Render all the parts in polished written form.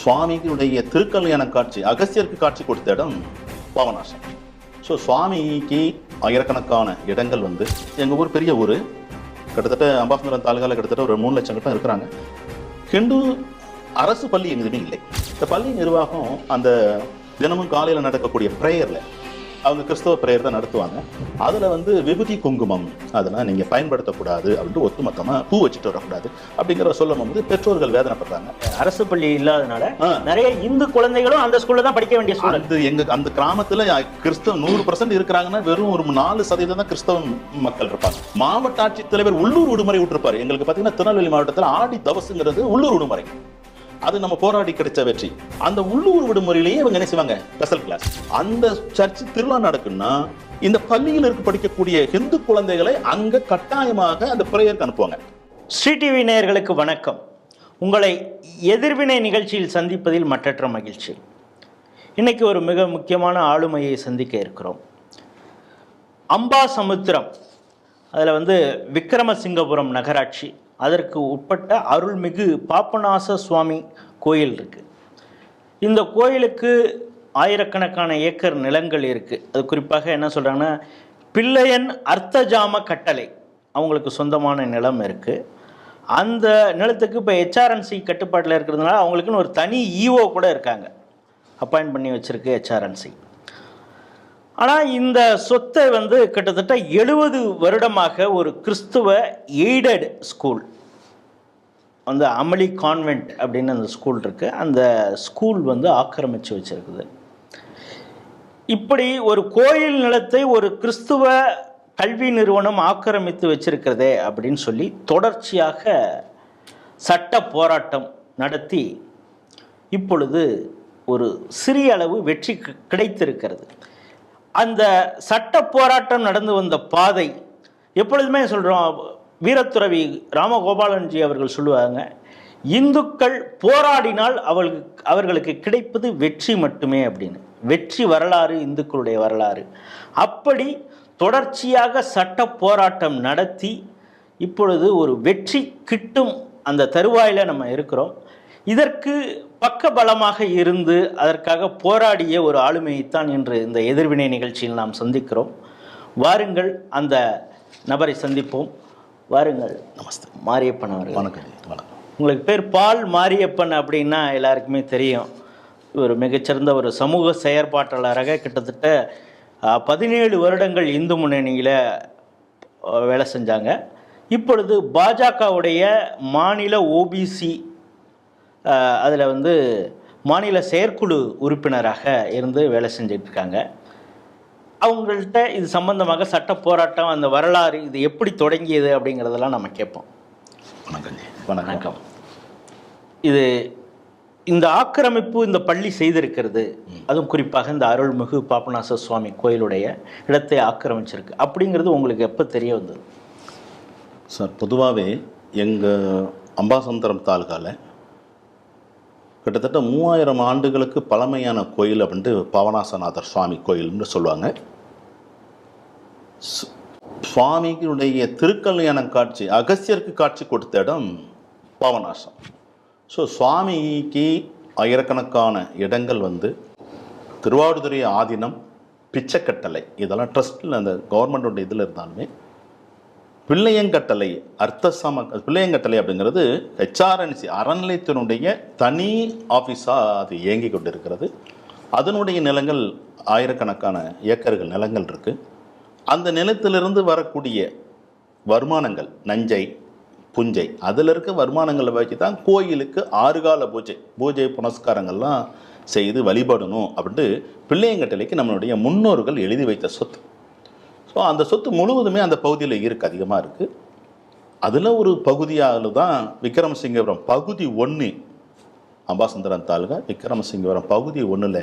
சுவாமிகளுடைய திருக்கல்யாண காட்சி, அகஸ்தியருக்கு காட்சி கொடுத்த இடம் பாபநாசம். ஸோ சுவாமிக்கு ஆயிரக்கணக்கான இடங்கள் எங்கள் ஊர் பெரிய ஊர், கிட்டத்தட்ட அம்பாசமுத்திரம் தாலுகாவில் கிட்டத்தட்ட ஒரு 3 லட்சம் கிட்ட இருக்கிறாங்க. ஹிந்து அரசு பள்ளி எதுவுமே இல்லை. இந்த பள்ளி நிர்வாகம் அந்த தினமும் காலையில் நடக்கக்கூடிய ப்ரேயரில் அவங்க கிறிஸ்தவ ப்ரேயர் தான் நடத்துவாங்க. அதில் விபூதி குங்குமம் அதெல்லாம் நீங்கள் பயன்படுத்தக்கூடாது அப்படின்ட்டு ஒட்டுமொத்தமாக பூ வச்சுட்டு வரக்கூடாது அப்படிங்கிற சொல்லும் போது பெற்றோர்கள் வேதனைப்படுறாங்க. அரசு பள்ளி இல்லாதனால நிறைய இந்து குழந்தைகளும் அந்த ஸ்கூல்ல தான் படிக்க வேண்டிய சூழல். அந்த கிராமத்தில் கிறிஸ்தவ 100% இருக்கிறாங்கன்னா வெறும் ஒரு 4% தான் கிறிஸ்தவ மக்கள் இருப்பாங்க. மாவட்ட ஆட்சித்தலைவர் உள்ளூர் விடுமுறை விட்டுருப்பாரு. எங்களுக்கு பார்த்தீங்கன்னா திருநெல்வேலி மாவட்டத்தில் ஆடி தவசுங்கிறது உள்ளூர் விடுமுறை. அது நம்ம போராடி கிடைச்ச வெற்றி. அந்த உள்ளூர் விடுமுறையிலேயே இவங்க என்ன செய்வாங்க, ஸ்பெஷல் கிளாஸ். அந்த சர்ச் திருவிழா நடக்குன்னா இந்த பள்ளியில் இருக்க படிக்கக்கூடிய ஹிந்து குழந்தைகளை அங்க கட்டாயமாக அந்த பிரேயருக்கு அனுப்புவாங்க. ஸ்ரீ டிவி நேயர்களுக்கு வணக்கம். உங்களை எதிர்வினை நிகழ்ச்சியில் சந்திப்பதில் மற்றற்ற மகிழ்ச்சி. இன்னைக்கு ஒரு மிக முக்கியமான ஆளுமையை சந்திக்க இருக்கிறோம். அம்பாசமுத்திரம், அதில் விக்ரமசிங்கபுரம் நகராட்சி, அதற்கு உட்பட்ட அருள்மிகு பாபநாச சுவாமி கோயில் இருக்குது. இந்த கோயிலுக்கு ஆயிரக்கணக்கான ஏக்கர் நிலங்கள் இருக்குது. அது குறிப்பாக என்ன சொல்கிறாங்கன்னா, பிள்ளையன் அர்த்தஜாம கட்டளை அவங்களுக்கு சொந்தமான நிலம் இருக்குது. அந்த நிலத்துக்கு இப்போ HRNC கட்டுப்பாட்டில் இருக்கிறதுனால அவங்களுக்குன்னு ஒரு தனி ஈஓ கூட இருக்காங்க, அப்பாயிண்ட் பண்ணி வச்சுருக்கு HRNC. ஆனால் இந்த சொத்தை கிட்டத்தட்ட 70 வருடமாக ஒரு கிறிஸ்துவ எய்டட் ஸ்கூல், அமளி கான்வென்ட் அப்படின்னு அந்த ஸ்கூல் இருக்குது. அந்த ஸ்கூல் ஆக்கிரமித்து வச்சுருக்குது. இப்படி ஒரு கோயில் நிலத்தை ஒரு கிறிஸ்துவ கல்வி நிறுவனம் ஆக்கிரமித்து வச்சிருக்கிறதே அப்படின்னு சொல்லி தொடர்ச்சியாக சட்ட போராட்டம் நடத்தி இப்பொழுது ஒரு சிறிய அளவு வெற்றி கிடைத்திருக்கிறது. அந்த சட்ட போராட்டம் நடந்து வந்த பாதை எப்பொழுதுமே சொல்கிறோம், வீரத்துறவி ராமகோபாலன்ஜி அவர்கள் சொல்லுவாங்க, இந்துக்கள் போராடினால் அவர்களுக்கு கிடைப்பது வெற்றி மட்டுமே அப்படின்னு. வெற்றி வரலாறு இந்துக்களுடைய வரலாறு. அப்படி தொடர்ச்சியாக சட்ட போராட்டம் நடத்தி இப்பொழுது ஒரு வெற்றி கிட்டும் அந்த தருவாயில் நம்ம இருக்கிறோம். இதற்கு பக்கபலமாக இருந்து அதற்காக போராடிய ஒரு ஆளுமையைத்தான் இன்று இந்த எதிர்வினை நிகழ்ச்சியில் நாம் சந்திக்கிறோம். வாருங்கள், அந்த நபரை சந்திப்போம். வாருங்கள். நமஸ்தே. மாரியப்பன் அவர்கள். வணக்கம். வணக்கம். உங்களுக்கு பேர் பால் மாரியப்பன் அப்படின்னா எல்லாருக்குமே தெரியும். ஒரு மிகச்சிறந்த ஒரு சமூக செயற்பாட்டாளராக கிட்டத்தட்ட 17 வருடங்கள் இந்து முன்னணியில் வேலை செஞ்சாங்க. இப்பொழுது பாஜகவுடைய மாநில OBC அதில் மாநில செயற்குழு உறுப்பினராக இருந்து வேலை செஞ்சிட்ருக்காங்க. அவங்கள்ட்ட இது சம்பந்தமாக சட்ட போராட்டம், அந்த வரலாறு, இது எப்படி தொடங்கியது அப்படிங்கிறதெல்லாம் நம்ம கேட்போம். வணக்கம். இது இந்த ஆக்கிரமிப்பு இந்த பள்ளி செய்திருக்கிறது, அதுவும் குறிப்பாக இந்த அருள்மிகு பாபநாச சுவாமி கோயிலுடைய இடத்தை ஆக்கிரமிச்சிருக்கு அப்படிங்கிறது உங்களுக்கு எப்போ தெரிய வந்தது? சார், பொதுவாகவே எங்கள் அம்பாசமுத்திரம் தாலுகாவில் கிட்டத்தட்ட 3000 ஆண்டுகளுக்கு பழமையான கோயில் அப்படின்ட்டு பாபநாசநாதர் சுவாமி கோயில்னு சொல்லுவாங்க. சுவாமிகளுடைய திருக்கல்யாண காட்சி, அகஸ்தியருக்கு காட்சி கொடுத்த இடம் பாபநாசம். ஸோ சுவாமிக்கு ஆயிரக்கணக்கான இடங்கள் திருவாவடுதுறை ஆதீனம், பிச்சைக்கட்டளை, இதெல்லாம் ட்ரஸ்ட்டில் அந்த கவர்மெண்டோட இதில் இருந்தாலுமே பிள்ளையங்கட்டளை, பிள்ளையங்கட்டளை அப்படிங்கிறது HRNC அறநிலையத்தினுடைய தனி ஆஃபீஸாக அது இயங்கி கொண்டு இருக்கிறது. அதனுடைய நிலங்கள் ஆயிரக்கணக்கான ஏக்கர்கள் நிலங்கள் இருக்குது. அந்த நிலத்திலிருந்து வரக்கூடிய வருமானங்கள், நஞ்சை, புஞ்சை, அதில் இருக்க வருமானங்களை வச்சு தான் கோயிலுக்கு 6 கால பூஜை புனஸ்காரங்கள்லாம் செய்து வழிபடணும் அப்படின்ட்டு பிள்ளையங்கட்டளைக்கு நம்மளுடைய முன்னோர்கள் எழுதி வைத்த சொத்து. ஸோ அந்த சொத்து முழுவதுமே அந்த பகுதியில் இருக்குது, அதிகமாக இருக்குது. அதில் ஒரு பகுதியாக தான் விக்ரமசிங்கபுரம் பகுதி 1, அம்பாசமுத்திரம் தாலுகா விக்ரமசிங்கபுரம் பகுதி 1ல்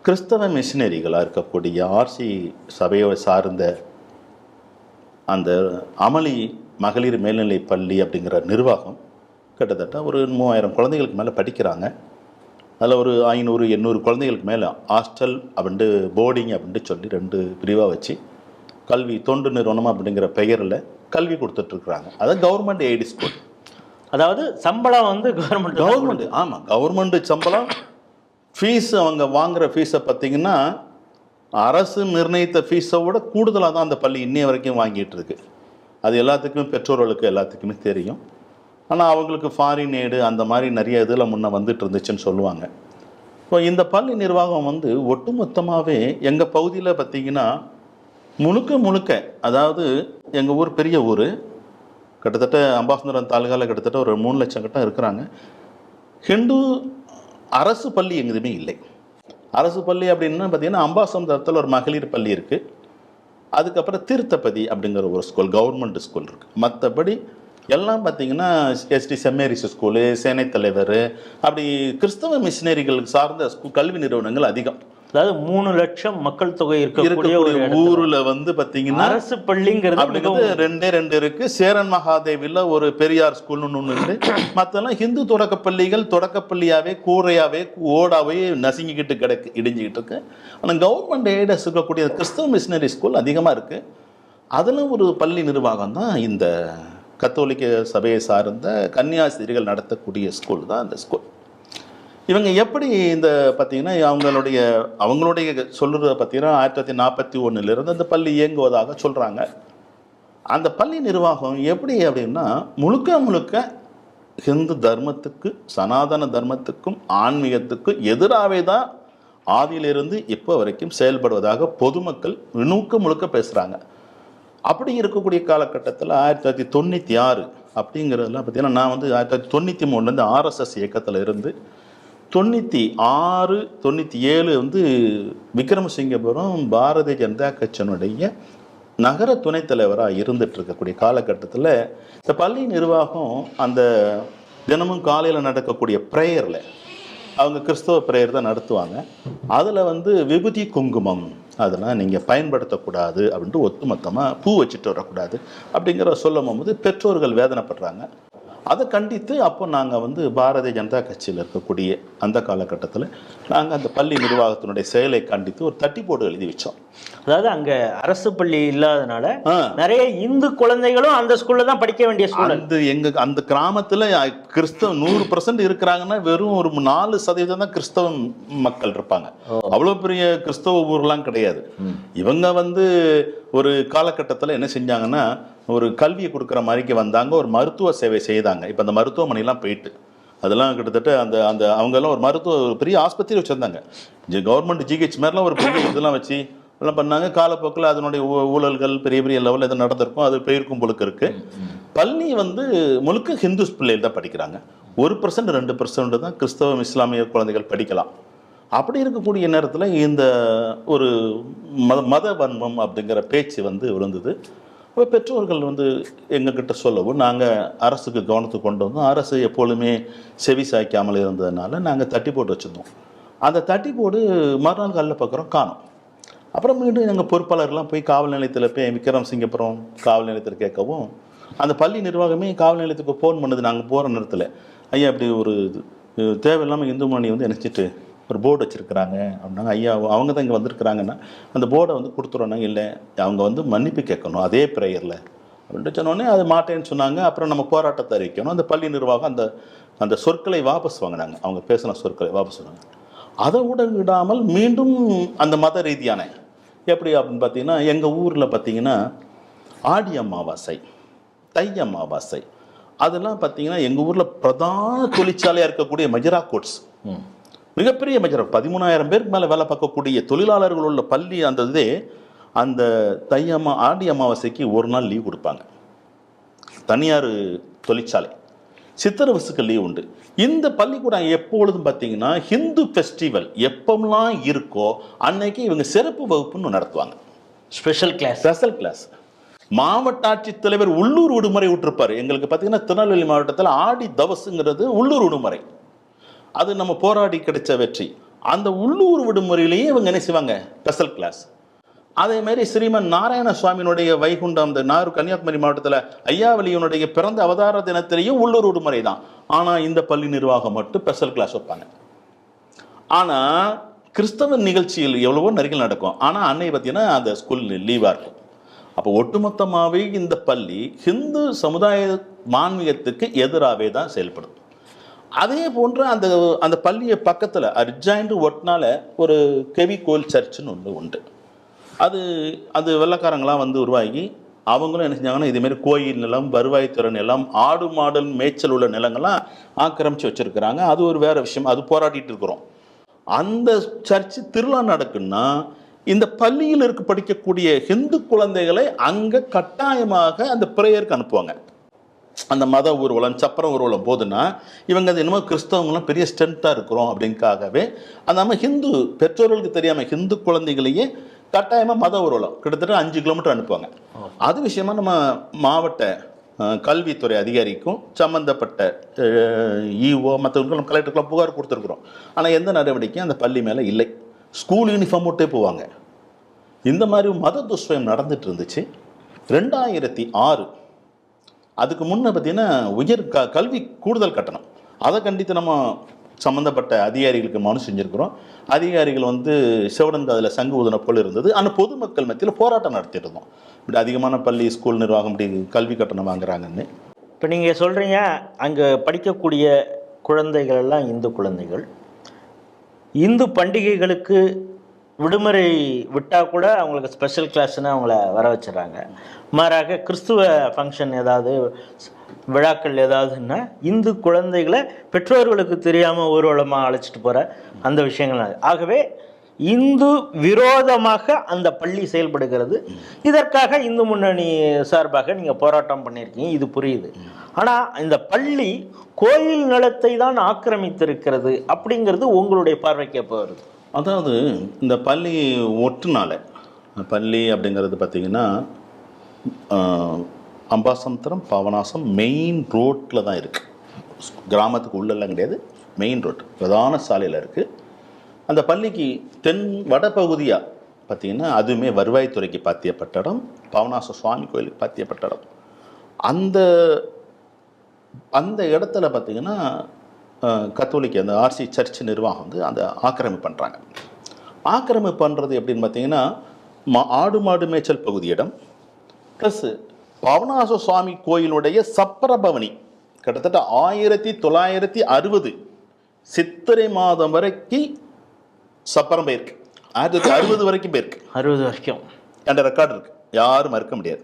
கிறிஸ்தவ மிஷினரிகளாக இருக்கக்கூடிய RC சபையை சார்ந்த அந்த அமளி மகளிர் மேல்நிலை பள்ளி அப்படிங்கிற நிர்வாகம் கிட்டத்தட்ட ஒரு 3000 குழந்தைகளுக்கு மேலே படிக்கிறாங்க. அதில் ஒரு 500-800 குழந்தைகளுக்கு மேலே ஹாஸ்டல் அப்படின்ட்டு போர்டிங் அப்படின்ட்டு சொல்லி 2 பிரிவாக வச்சு கல்வி தொண்டு நிறுவனம் அப்படிங்கிற பெயரில் கல்வி கொடுத்துட்ருக்குறாங்க. அது கவர்மெண்ட் எய்டு ஸ்கூல். அதாவது சம்பளம் வந்து கவர்மெண்ட். ஆமாம், கவர்மெண்ட் சம்பளம். ஃபீஸ் அவங்க வாங்குகிற ஃபீஸை பார்த்தீங்கன்னா அரசு நிர்ணயித்த ஃபீஸை விட கூடுதலாக தான் அந்த பள்ளி இன்னைய வரைக்கும் வாங்கிட்டு இருக்கு. அது எல்லாத்துக்குமே பெற்றோர்களுக்கு எல்லாத்துக்குமே தெரியும். ஆனால் அவங்களுக்கு ஃபாரின் எய்டு அந்த மாதிரி நிறைய இதில் முன்னே வந்துட்டு இருந்துச்சுன்னு சொல்லுவாங்க. இப்போ இந்த பள்ளி நிர்வாகம் வந்து ஒட்டுமொத்தமாகவே எங்கள் பகுதியில் பார்த்திங்கன்னா முழுக்க அதாவது எங்கள் ஊர் பெரிய ஊர், கிட்டத்தட்ட அம்பாசந்தரம் தாலுகாவில் கிட்டத்தட்ட ஒரு 3 லட்சம் கிட்ட இருக்கிறாங்க. ஹிந்து அரசு பள்ளி எங்கேயுமே இல்லை. அரசு பள்ளி அப்படின்னா பார்த்திங்கன்னா அம்பாசந்தரத்தில் ஒரு மகளிர் பள்ளி இருக்குது. அதுக்கப்புறம் தீர்த்தபதி அப்படிங்கிற ஒரு ஸ்கூல், கவர்மெண்ட் ஸ்கூல் இருக்குது. மற்றபடி எல்லாம் பார்த்திங்கன்னா எஸ்டி சென்ட் மேரிஸ் ஸ்கூலு, சேனை தலைவர், அப்படி கிறிஸ்தவ மிஷினரிகளுக்கு சார்ந்த கல்வி நிறுவனங்கள் அதிகம். அதாவது 3 லட்சம் மக்கள் தொகை இருக்கக்கூடிய ஊரில் வந்து பார்த்தீங்கன்னா அரசு பள்ளிங்கிறது அப்படிங்கிறது 2 இருக்கு. சேரன் மகாதேவியில் ஒரு பெரியார் ஸ்கூல்னு ஒன்று இருக்கு. மற்றெல்லாம் ஹிந்து தொடக்கப்பள்ளிகள் தொடக்கப்பள்ளியாவே கூரையாவே ஓடாவே நசுங்கிக்கிட்டு இடிஞ்சிக்கிட்டு இருக்கு. ஆனால் கவர்மெண்ட் எய்டஸ் இருக்கக்கூடிய கிறிஸ்தவ மிஷினரி ஸ்கூல் அதிகமாக இருக்கு. அதில் ஒரு பள்ளி நிர்வாகம் தான் இந்த கத்தோலிக்க சபையை சார்ந்த கன்னியாஸ்திரிகள் நடத்தக்கூடிய ஸ்கூல் தான் இந்த ஸ்கூல். இவங்க எப்படி இந்த பார்த்தீங்கன்னா அவங்களுடைய சொல்கிறத பார்த்தீங்கன்னா 1941 அந்த பள்ளி இயங்குவதாக சொல்கிறாங்க. அந்த பள்ளி நிர்வாகம் எப்படி அப்படின்னா முழுக்க ஹிந்து தர்மத்துக்கு, சனாதன தர்மத்துக்கும் ஆன்மீகத்துக்கும் எதிராகவே தான் ஆதியிலிருந்து இப்போ வரைக்கும் செயல்படுவதாக பொதுமக்கள் முழுக்க பேசுகிறாங்க. அப்படி இருக்கக்கூடிய காலகட்டத்தில் 1996 அப்படிங்கிறதுலாம் பார்த்தீங்கன்னா நான் வந்து 1993 ஆர்எஸ்எஸ் இயக்கத்தில் இருந்து 96, 97 வந்து விக்ரமசிங்கபுரம் பாரதிய ஜனதா கட்சியினுடைய நகர துணைத் தலைவராக இருந்துட்டு இருக்கக்கூடிய காலகட்டத்தில் இந்த பள்ளி நிர்வாகம் அந்த தினமும் காலையில் நடக்கக்கூடிய ப்ரேயரில் அவங்க கிறிஸ்தவ ப்ரேயர் தான் நடத்துவாங்க. அதில் வந்து விபூதி குங்குமம் அதெல்லாம் நீங்கள் பயன்படுத்தக்கூடாது அப்படின்ட்டு ஒட்டுமொத்தமாக பூ வச்சுட்டு வரக்கூடாது அப்படிங்கிற சொல்லும் போது பெற்றோர்கள் வேதனைப்படுறாங்க. அதை கண்டித்து அப்போ நாங்கள் வந்து பாரதிய ஜனதா கட்சியில் இருக்கக்கூடிய அந்த காலகட்டத்தில் நாங்கள் அந்த பள்ளி நிர்வாகத்தினுடைய செயலை கண்டித்து ஒரு தட்டிப்போடு எழுதி வச்சோம். அதாவது அங்கே அரசு பள்ளி இல்லாதனால நிறைய இந்து குழந்தைகளும் அந்த ஸ்கூலில் தான் படிக்க வேண்டிய சூழல். அந்த கிராமத்தில் கிறிஸ்தவ 100% இருக்கிறாங்கன்னா வெறும் ஒரு 4% தான் கிறிஸ்தவ மக்கள் இருப்பாங்க. அவ்வளோ பெரிய கிறிஸ்தவ ஊர்லாம் கிடையாது. இவங்க வந்து ஒரு காலகட்டத்தில் என்ன செஞ்சாங்கன்னா ஒரு கல்வியை கொடுக்குற மாதிரிக்கு வந்தாங்க, ஒரு மருத்துவ சேவை செய்தாங்க. இப்போ அந்த மருத்துவமனைலாம் போயிட்டு அதெல்லாம் கிட்டத்தட்ட அந்த அந்த அவங்கெல்லாம் ஒரு பெரிய ஆஸ்பத்திரி வச்சுருந்தாங்க. கவர்மெண்ட் ஜிஹெச் மாதிரிலாம் ஒரு பெரிய இதெல்லாம் வச்சு எல்லாம் பண்ணாங்க. காலப்போக்கில் அதனுடைய ஊழல்கள் பெரிய லெவலில் எதுவும் நடந்திருக்கும், அது போயிருக்கும் பொழுது இருக்கு. பள்ளி வந்து முழுக்க ஹிந்து பிள்ளைகள் தான் படிக்கிறாங்க. 1% 2% தான் கிறிஸ்தவ இஸ்லாமிய குழந்தைகள் படிக்கலாம். அப்படி இருக்கக்கூடிய நேரத்தில் இந்த ஒரு மத வன்மம் அப்படிங்கிற பேச்சு வந்து விழுந்தது. இப்போ பெற்றோர்கள் வந்து எங்ககிட்ட சொல்லவும் நாங்கள் அரசுக்கு கவனத்துக்கு கொண்டு வந்தோம். அரசு எப்பொழுதுமே செவி சாய்க்காமல் இருந்ததுனால நாங்கள் தட்டி போட்டு வச்சுருந்தோம். அந்த தட்டி போடு மறுநாள் காலையில் பார்க்குறோம் காணோம். அப்புறம் மீண்டும் எங்கள் பொறுப்பாளர்லாம் போய் காவல் நிலையத்தில் போய் விக்ரமசிங்கபுரம் காவல் நிலையத்தில் கேட்கவும் அந்த பள்ளி நிர்வாகமே காவல் நிலையத்துக்கு ஃபோன் பண்ணுது. நாங்கள் போகிற நேரத்தில் ஐயா இப்படி ஒரு தேவையில்லாமல் இந்து மணி வந்து நினச்சிட்டு ஒரு போர்டு வச்சுருக்குறாங்க அப்படின்னாங்க. ஐயா அவங்க தான் இங்கே வந்திருக்கிறாங்கன்னா அந்த போர்டை வந்து கொடுத்துருவாங்க. இல்லை அவங்க வந்து மன்னிப்பு கேட்கணும் அதே ப்ரேயரில் அப்படின்ட்டு சொன்னோடனே அது மாட்டேன்னு சொன்னாங்க. அப்புறம் நம்ம போராட்டத்தை அறிவிக்கணும். அந்த பள்ளி நிர்வாகம் அந்த சொற்களை வாபஸ் வாங்கினாங்க. அவங்க பேசின சொற்களை வாபஸ் வாங்கினாங்க. அதை விடாமல் மீண்டும் அந்த மத ரீதியான எப்படி அப்படின்னு பார்த்தீங்கன்னா எங்கள் ஊரில் பார்த்தீங்கன்னா ஆடி அமாவாசை, தை அமாவாசை அதெல்லாம் பார்த்தீங்கன்னா எங்கள் ஊரில் பிரதான தொழிற்சாலையாக இருக்கக்கூடிய மஜரா கோட்ஸ், மிகப்பெரிய மஜரா 13,000 பேருக்கு மேலே வேலை பார்க்கக்கூடிய தொழிலாளர்கள் உள்ள பள்ளி அந்த இதே அந்த ஆடி அமாவாசைக்கு ஒரு நாள் லீவ் கொடுப்பாங்க. தனியார் தொழிற்சாலை சித்திரவசுக்கு லீவ் உண்டு. இந்த பள்ளிக்கூடம் எப்பொழுதும் பார்த்தீங்கன்னா ஹிந்து ஃபெஸ்டிவல் எப்பெல்லாம் இருக்கோ அன்னைக்கு இவங்க சிறப்பு வகுப்புன்னு நடத்துவாங்க. Special class. மாவட்ட ஆட்சித்தலைவர் உள்ளூர் விடுமுறை விட்டுருப்பார். எங்களுக்கு பார்த்தீங்கன்னா திருநெல்வேலி மாவட்டத்தில் ஆடி தவசுங்கிறது உள்ளூர் விடுமுறை. அது நம்ம போராடி கிடைச்ச வெற்றி. அந்த உள்ளூர் விடுமுறையிலேயே இவங்க என்ன செய்வாங்க ஸ்பெஷல் கிளாஸ். அதே மாதிரி ஸ்ரீமன் நாராயண சுவாமியினுடைய வைகுண்டம் அந்த கன்னியாகுமரி மாவட்டத்தில் ஐயாவளியினுடைய பிறந்த அவதார தினத்திலேயும் உள்ளூர் விடுமுறை தான். ஆனால் இந்த பள்ளி நிர்வாகம் மட்டும் ஸ்பெஷல் கிளாஸ் வைப்பாங்க. ஆனால் கிறிஸ்தவ நிகழ்ச்சியில் எவ்வளவோ நிறைய நடக்கும். ஆனால் அன்னை பார்த்தீங்கன்னா அந்த ஸ்கூல் லீவாக இருக்கும். அப்போ ஒட்டுமொத்தமாகவே இந்த பள்ளி ஹிந்து சமுதாய மான்மிகத்துக்கு எதிராகவே தான் செயல்படும். அதே போன்று அந்த அந்த பள்ளியை பக்கத்தில் அர்ஜாயின்ட் ஒட்டினால ஒரு கெவி கோயில் சர்ச்சுன்னு ஒன்று உண்டு. அது அது வெள்ளைக்காரங்களாம் வந்து உருவாகி அவங்களும் என்ன செஞ்சாங்கன்னா இதேமாரி கோயில் நிலம், வருவாய்த்துறை நிலம், ஆடு மாடல் மேய்ச்சல் உள்ள நிலங்கள்லாம் ஆக்கிரமித்து வச்சுருக்கிறாங்க. அது ஒரு வேறு விஷயம், அது போராடிட்டு இருக்கிறோம். அந்த சர்ச்சு திருவிழா நடக்குன்னா இந்த பள்ளியில் இருக்க படிக்கக்கூடிய ஹிந்து குழந்தைகளை அங்கே கட்டாயமாக அந்த பிரேயருக்கு அனுப்புவாங்க. அந்த மத ஊர்வலம், சப்பரம் ஊர்வலம் போதுன்னா இவங்க அது என்னமோ கிறிஸ்தவங்களாம் பெரிய ஸ்ட்ரென்த்தாக இருக்கிறோம் அப்படிங்காகவே அந்த நம்ம ஹிந்து பெற்றோர்களுக்கு தெரியாமல் ஹிந்து குழந்தைகளையே கட்டாயமாக மத ஊர்வலம் கிட்டத்தட்ட 5 கிலோமீட்டர் அனுப்புவாங்க. அது விஷயமா நம்ம மாவட்ட கல்வித்துறை அதிகாரிக்கும் சம்மந்தப்பட்ட ஈஓ மற்றவங்களும் கலெக்டருக்கெல்லாம் புகார் கொடுத்துருக்குறோம். ஆனால் எந்த நடவடிக்கையும் அந்த பள்ளி மேலே இல்லை. ஸ்கூல் யூனிஃபார்ம் போட்டே போவாங்க. இந்த மாதிரி மத துஷ்பிரயோகம் நடந்துட்டு இருந்துச்சு. 2006 அதுக்கு முன்னே பார்த்தீங்கன்னா உயர் கல்வி கூடுதல் கட்டணம் அதை கண்டித்து நம்ம சம்மந்தப்பட்ட அதிகாரிகளுக்கு மனு செஞ்சுருக்கிறோம். அதிகாரிகள் வந்து சிவடன் காதில் சங்கு ஊதின போல் இருந்தது. ஆனால் பொதுமக்கள் மத்தியில் போராட்டம் நடத்திட்டு இருந்தோம். இப்படி அதிகமான பள்ளி ஸ்கூல் நிர்வாகம் இப்படி கல்வி கட்டணம் வாங்குறாங்கன்னு. இப்போ நீங்கள் சொல்கிறீங்க அங்கே படிக்கக்கூடிய குழந்தைகள் எல்லாம் இந்து குழந்தைகள். இந்து பண்டிகைகளுக்கு விடுமுறை விட்டால் கூட அவங்களுக்கு ஸ்பெஷல் கிளாஸ்ன்னு அவங்கள வர வச்சுறாங்க. மாறாக கிறிஸ்துவ ஃபங்க்ஷன் ஏதாவது விழாக்கள் ஏதாவதுன்னா இந்து குழந்தைகளை பெற்றோர்களுக்கு தெரியாமல் ஊர்வலமாக அழைச்சிட்டு போகிற அந்த விஷயங்கள். ஆகவே இந்து விரோதமாக அந்த பள்ளி செயல்படுகிறது. இதற்காக இந்து முன்னணி சார்பாக நீங்கள் போராட்டம் பண்ணியிருக்கீங்க, இது புரியுது. ஆனால் இந்த பள்ளி கோயில் நிலத்தை தான் ஆக்கிரமித்திருக்கிறது அப்படிங்கிறது உங்களுடைய பார்வைக்கு எப்போ வருது? அதாவது இந்த பள்ளி ஒட்டுனால பள்ளி அப்படிங்கிறது பார்த்திங்கன்னா அம்பாசமுத்திரம் பாபநாசம் மெயின் ரோட்டில் தான் இருக்குது. கிராமத்துக்கு உள்ளெல்லாம் கிடையாது, மெயின் ரோட் பிரதான சாலையில் இருக்குது. அந்த பள்ளிக்கு தென் வடபகுதியாக பார்த்திங்கன்னா அதுவுமே வருவாய்த்துறைக்கு பாத்தியப்பட்ட இடம், பாபநாச சுவாமி கோயிலுக்கு பாத்தியப்பட்ட இடம். அந்த அந்த இடத்துல பார்த்திங்கன்னா கத்தோலிக்க அந்த ஆர்சி சர்ச் நிர்வாகம் வந்து அந்த ஆக்கிரமிப்பு பண்ணுறாங்க. ஆக்கிரமிப்பு பண்ணுறது எப்படின்னு பார்த்தீங்கன்னா ஆடு மாடு மேய்ச்சல் பகுதி இடம் ப்ளஸ் பாபநாச சுவாமி கோயிலுடைய சப்பரபவனி கிட்டத்தட்ட 1960 சித்திரை மாதம் வரைக்கும் சப்பரம் போயிருக்கு. 1960 வரைக்கும் போயிருக்கு. 60 வரைக்கும் என்ற ரெக்கார்டு இருக்குது, யாரும் மறுக்க முடியாது,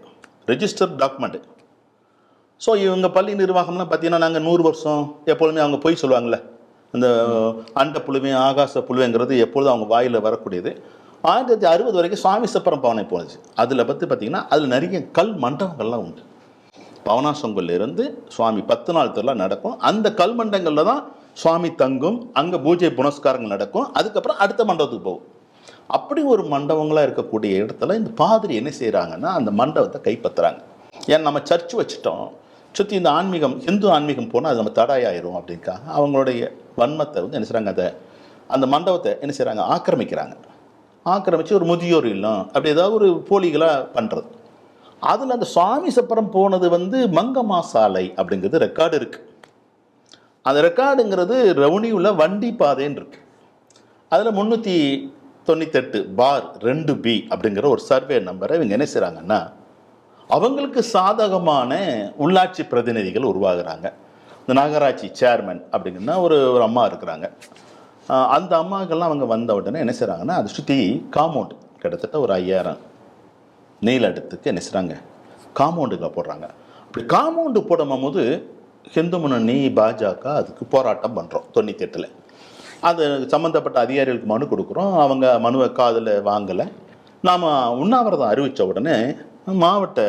ரெஜிஸ்டர் டாக்குமெண்ட்டு. ஸோ இவங்க பள்ளி நிர்வாகம்லாம் பார்த்தீங்கன்னா நாங்கள் 100 வருஷம் எப்பொழுதுமே அவங்க போய் சொல்லுவாங்கள்ல, இந்த அண்ட புழுவை ஆகாச புழுவைங்கிறது எப்பொழுதும் அவங்க வாயில் வரக்கூடியது. 1960 வரைக்கும் சுவாமி சப்பரம் பவனை போனுச்சு. அதில் பற்றி பார்த்திங்கன்னா அதில் நிறைய கல் மண்டபங்கள்லாம் உண்டு. பவனாசங்கல்லேருந்து சுவாமி 10 நாள் திருவிழா நடக்கும். அந்த கல் மண்டபங்களில் தான் சுவாமி தங்கும், அங்கே பூஜை புனஸ்காரங்கள் நடக்கும். அதுக்கப்புறம் அடுத்த மண்டபத்துக்கு போகும். அப்படி ஒரு மண்டபங்களாக இருக்கக்கூடிய இடத்துல இந்த பாதிரி என்ன செய்கிறாங்கன்னா அந்த மண்டபத்தை கைப்பற்றுறாங்க. ஏன்னா நம்ம சர்ச் வச்சுட்டோம், சுற்றி இந்த ஆன்மீகம் ஹிந்து ஆன்மீகம் போனால் அது நம்ம தடையாயிரும் அப்படின்க்காக அவங்களுடைய வன்மத்தை வந்து என்ன செய்கிறாங்க, அதை அந்த மண்டபத்தை என்ன செய்கிறாங்க ஆக்கிரமிக்கிறாங்க. ஆக்கிரமித்து ஒரு முதியோர் இல்லம் அப்படி ஏதாவது ஒரு போலிகளாக பண்ணுறது. அதில் அந்த சுவாமி சப்பரம் போனது வந்து மங்கம்மா சாலை அப்படிங்கிறது ரெக்கார்டு இருக்குது. அந்த ரெக்கார்டுங்கிறது ரெவன்யூவில் வண்டி பாதைன்னு இருக்குது. அதில் 398/2B அப்படிங்கிற ஒரு சர்வே நம்பரை இவங்க என்ன செய்கிறாங்கன்னா அவங்களுக்கு சாதகமான உள்ளாட்சி பிரதிநிதிகள் உருவாகிறாங்க. இந்த நகராட்சி சேர்மன் அப்படிங்கன்னா ஒரு அம்மா இருக்கிறாங்க. அந்த அம்மாக்கெல்லாம் அவங்க வந்த உடனே என்ன செய்கிறாங்கன்னா அதை சுற்றி காம்பவுண்டு கிட்டத்தட்ட ஒரு 5000 நீல இடத்துக்கு என்ன செய்கிறாங்க காம்பவுண்டுகளை போடுறாங்க. அப்படி காம்பவுண்டு போடும்போது ஹிந்து முன்னணி பாஜக அதுக்கு போராட்டம் பண்ணுறோம். 98 அது சம்மந்தப்பட்ட அதிகாரிகளுக்கு மனு கொடுக்குறோம். அவங்க மனுவை காதில் வாங்கலை. நாம் உண்ணாவிரதம் அறிவித்த உடனே மாவட்ட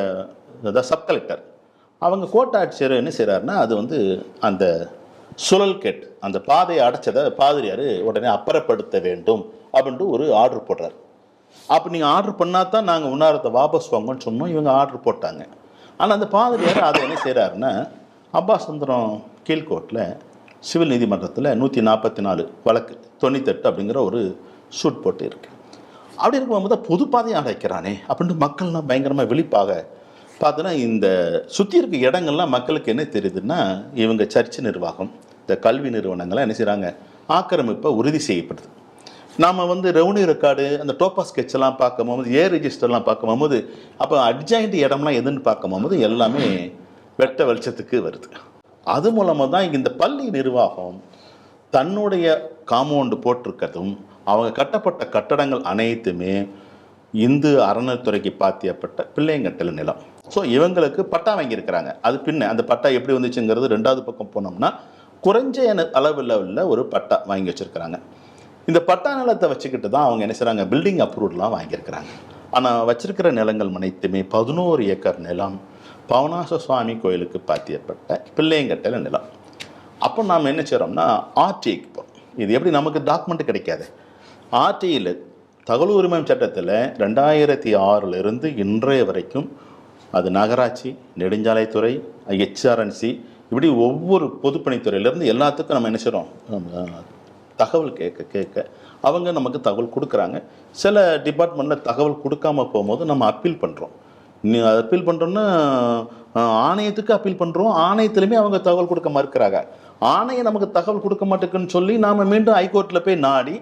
சப் கலெக்டர் அவங்க கோட்டாட்சியர் என்ன செய்கிறாருன்னா அது வந்து அந்த சுழல் கேட் அந்த பாதையை அடைச்சதை பாதிரியார் உடனே அப்புறப்படுத்த வேண்டும் அப்படின்ட்டு ஒரு ஆர்டர் போடுறாரு. அப்போ நீங்கள் ஆர்டர் பண்ணால் தான் நாங்கள் உண்ணாவிரதத்தை வாபஸ் வாங்கன்னு சொன்னோம். இவங்க ஆர்டர் போட்டாங்க. ஆனால் அந்த பாதிரியார் அதை என்ன செய்கிறாருன்னா அம்பாசமுத்திரம் கீழ்கோட்டில் சிவில் நீதிமன்றத்தில் 144 வழக்கு 98 அப்படிங்கிற ஒரு சூட் போட்டு இருக்கு. அப்படி இருக்கும்போது பொது பாதையை அடைக்கிறானே அப்படின்ட்டு மக்கள்லாம் பயங்கரமாக விழிப்பாக பார்த்தோன்னா இந்த சுற்றி இருக்க இடங்கள்லாம் மக்களுக்கு என்ன தெரியுதுன்னா இவங்க சர்ச் நிர்வாகம் இந்த கல்வி நிறுவனங்கள்லாம் என்ன செய்கிறாங்க ஆக்கிரமிப்பை உறுதி செய்யப்படுது. நாம் வந்து ரெவன்யூ ரெக்கார்டு அந்த டோப்பா ஸ்கெட்ச் எல்லாம் பார்க்கும்போது ரெஜிஸ்டர்லாம் பார்க்கும்போது அப்போ அட்ஜாயிண்ட் இடம்லாம் எதுன்னு பார்க்கும்போது எல்லாமே வெட்ட வெளிச்சத்துக்கு வருது. அது மூலமாக தான் இந்த பள்ளி நிர்வாகம் தன்னுடைய காம்பவுண்டு போட்டிருக்கிறதும் அவங்க கட்டப்பட்ட கட்டடங்கள் அனைத்துமே இந்து அறநிலைத்துறைக்கு பாத்தியப்பட்ட பிள்ளையங்கட்டல் நிலம். ஸோ இவங்களுக்கு பட்டா வாங்கியிருக்கிறாங்க. அது பின்ன அந்த பட்டா எப்படி வந்துச்சுங்கிறது ரெண்டாவது பக்கம் போனோம்னா குறைஞ்ச அளவில் உள்ள ஒரு பட்டா வாங்கி வச்சுருக்கிறாங்க. இந்த பட்டா நிலத்தை வச்சுக்கிட்டு தான் அவங்க என்ன செய்கிறாங்க, பில்டிங் அப்ரூவ்லாம் வாங்கியிருக்கிறாங்க. ஆனால் வச்சிருக்கிற நிலங்கள் அனைத்துமே 11 ஏக்கர் நிலம் பவனாச சுவாமி கோயிலுக்கு பாத்தியப்பட்ட பிள்ளையங்கட்டல் நிலம். அப்போ நாம் என்ன செய்கிறோம்னா ஆர்டிஐக்கு போகிறோம். இது எப்படி நமக்கு டாக்குமெண்ட் கிடைக்காது. ஆர்டிஐயில் தகவல் உரிமை சட்டத்தில் 2006 இன்றைய வரைக்கும் அது நகராட்சி, நெடுஞ்சாலைத்துறை, HRNC இப்படி ஒவ்வொரு பொதுப்பணித்துறையிலேருந்து எல்லாத்துக்கும் நம்ம என்ன செய்கிறோம், தகவல் கேட்க அவங்க நமக்கு தகவல் கொடுக்குறாங்க. சில டிபார்ட்மெண்ட்டில் தகவல் கொடுக்காம போகும்போது நம்ம அப்பீல் பண்ணுறோம். அப்பீல் பண்ணுறோன்னா ஆணையத்துக்கு அப்பீல் பண்ணுறோம். ஆணையத்துலையுமே அவங்க தகவல் கொடுக்க மறுக்கிறாங்க. ஆணையம் நமக்கு தகவல் கொடுக்க மாட்டேங்குன்னு சொல்லி நாம் மீண்டும் ஹைகோர்ட்டில் போய் நாடி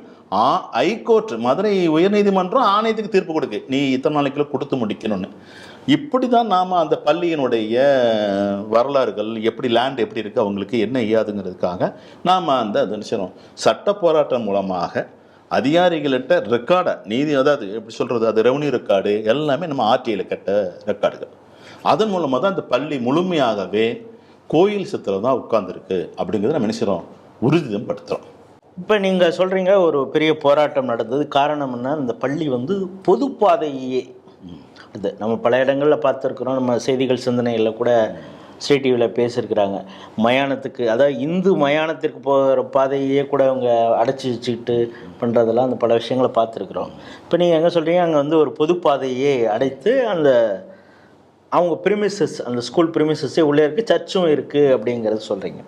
ஹைகோர்ட் மதுரை உயர்நீதிமன்றம் ஆணையத்துக்கு தீர்ப்பு கொடுக்கு, நீ இத்தனை நாளைக்குள்ள கொடுத்து முடிக்கணும்னு. இப்படி தான் நாம் அந்த பள்ளியினுடைய வரலாறுகள் எப்படி லேண்ட் எப்படி இருக்குது அவங்களுக்கு என்ன ஏதுங்கிறதுக்காக நாம் அந்த நினைச்சோம் சட்ட போராட்டம் மூலமாக அதிகாரிகள்கிட்ட ரெக்கார்டை நீதி அதாவது எப்படி சொல்கிறது அது ரெவன்யூ ரெக்கார்டு எல்லாமே நம்ம ஆர்டிஐயில் கட்ட ரெக்கார்டுகள். அதன் மூலமாக தான் இந்த பள்ளி முழுமையாகவே கோயில் சத்தில் தான் உட்கார்ந்துருக்கு அப்படிங்கிறத நம்ம நினைச்சிடும் உறுதிதம் படுத்துகிறோம். இப்போ நீங்கள் சொல்கிறீங்க ஒரு பெரிய போராட்டம் நடந்தது. காரணம் என்ன, இந்த பள்ளி வந்து பொதுப்பாதையே அது நம்ம பல இடங்களில் பார்த்துருக்குறோம். நம்ம செய்திகள் சிந்தனைகளில் கூட ஸ்டேட் டிவியில் பேசியிருக்கிறாங்க. மயானத்துக்கு அதாவது இந்து மயானத்திற்கு போகிற பாதையே கூட அவங்க அடைச்சி வச்சுக்கிட்டு பண்ணுறதெல்லாம் அந்த பல விஷயங்களை பார்த்துருக்குறோம். இப்போ நீங்கள் எங்கே சொல்கிறீங்க, அங்கே வந்து ஒரு பொதுப்பாதையே அடைத்து அந்த அவங்க ப்ரிமிசஸ் அந்த ஸ்கூல் ப்ரிமிசஸே உள்ளே இருக்குது, சர்ச்சும் இருக்குது அப்படிங்கிறது சொல்கிறீங்க.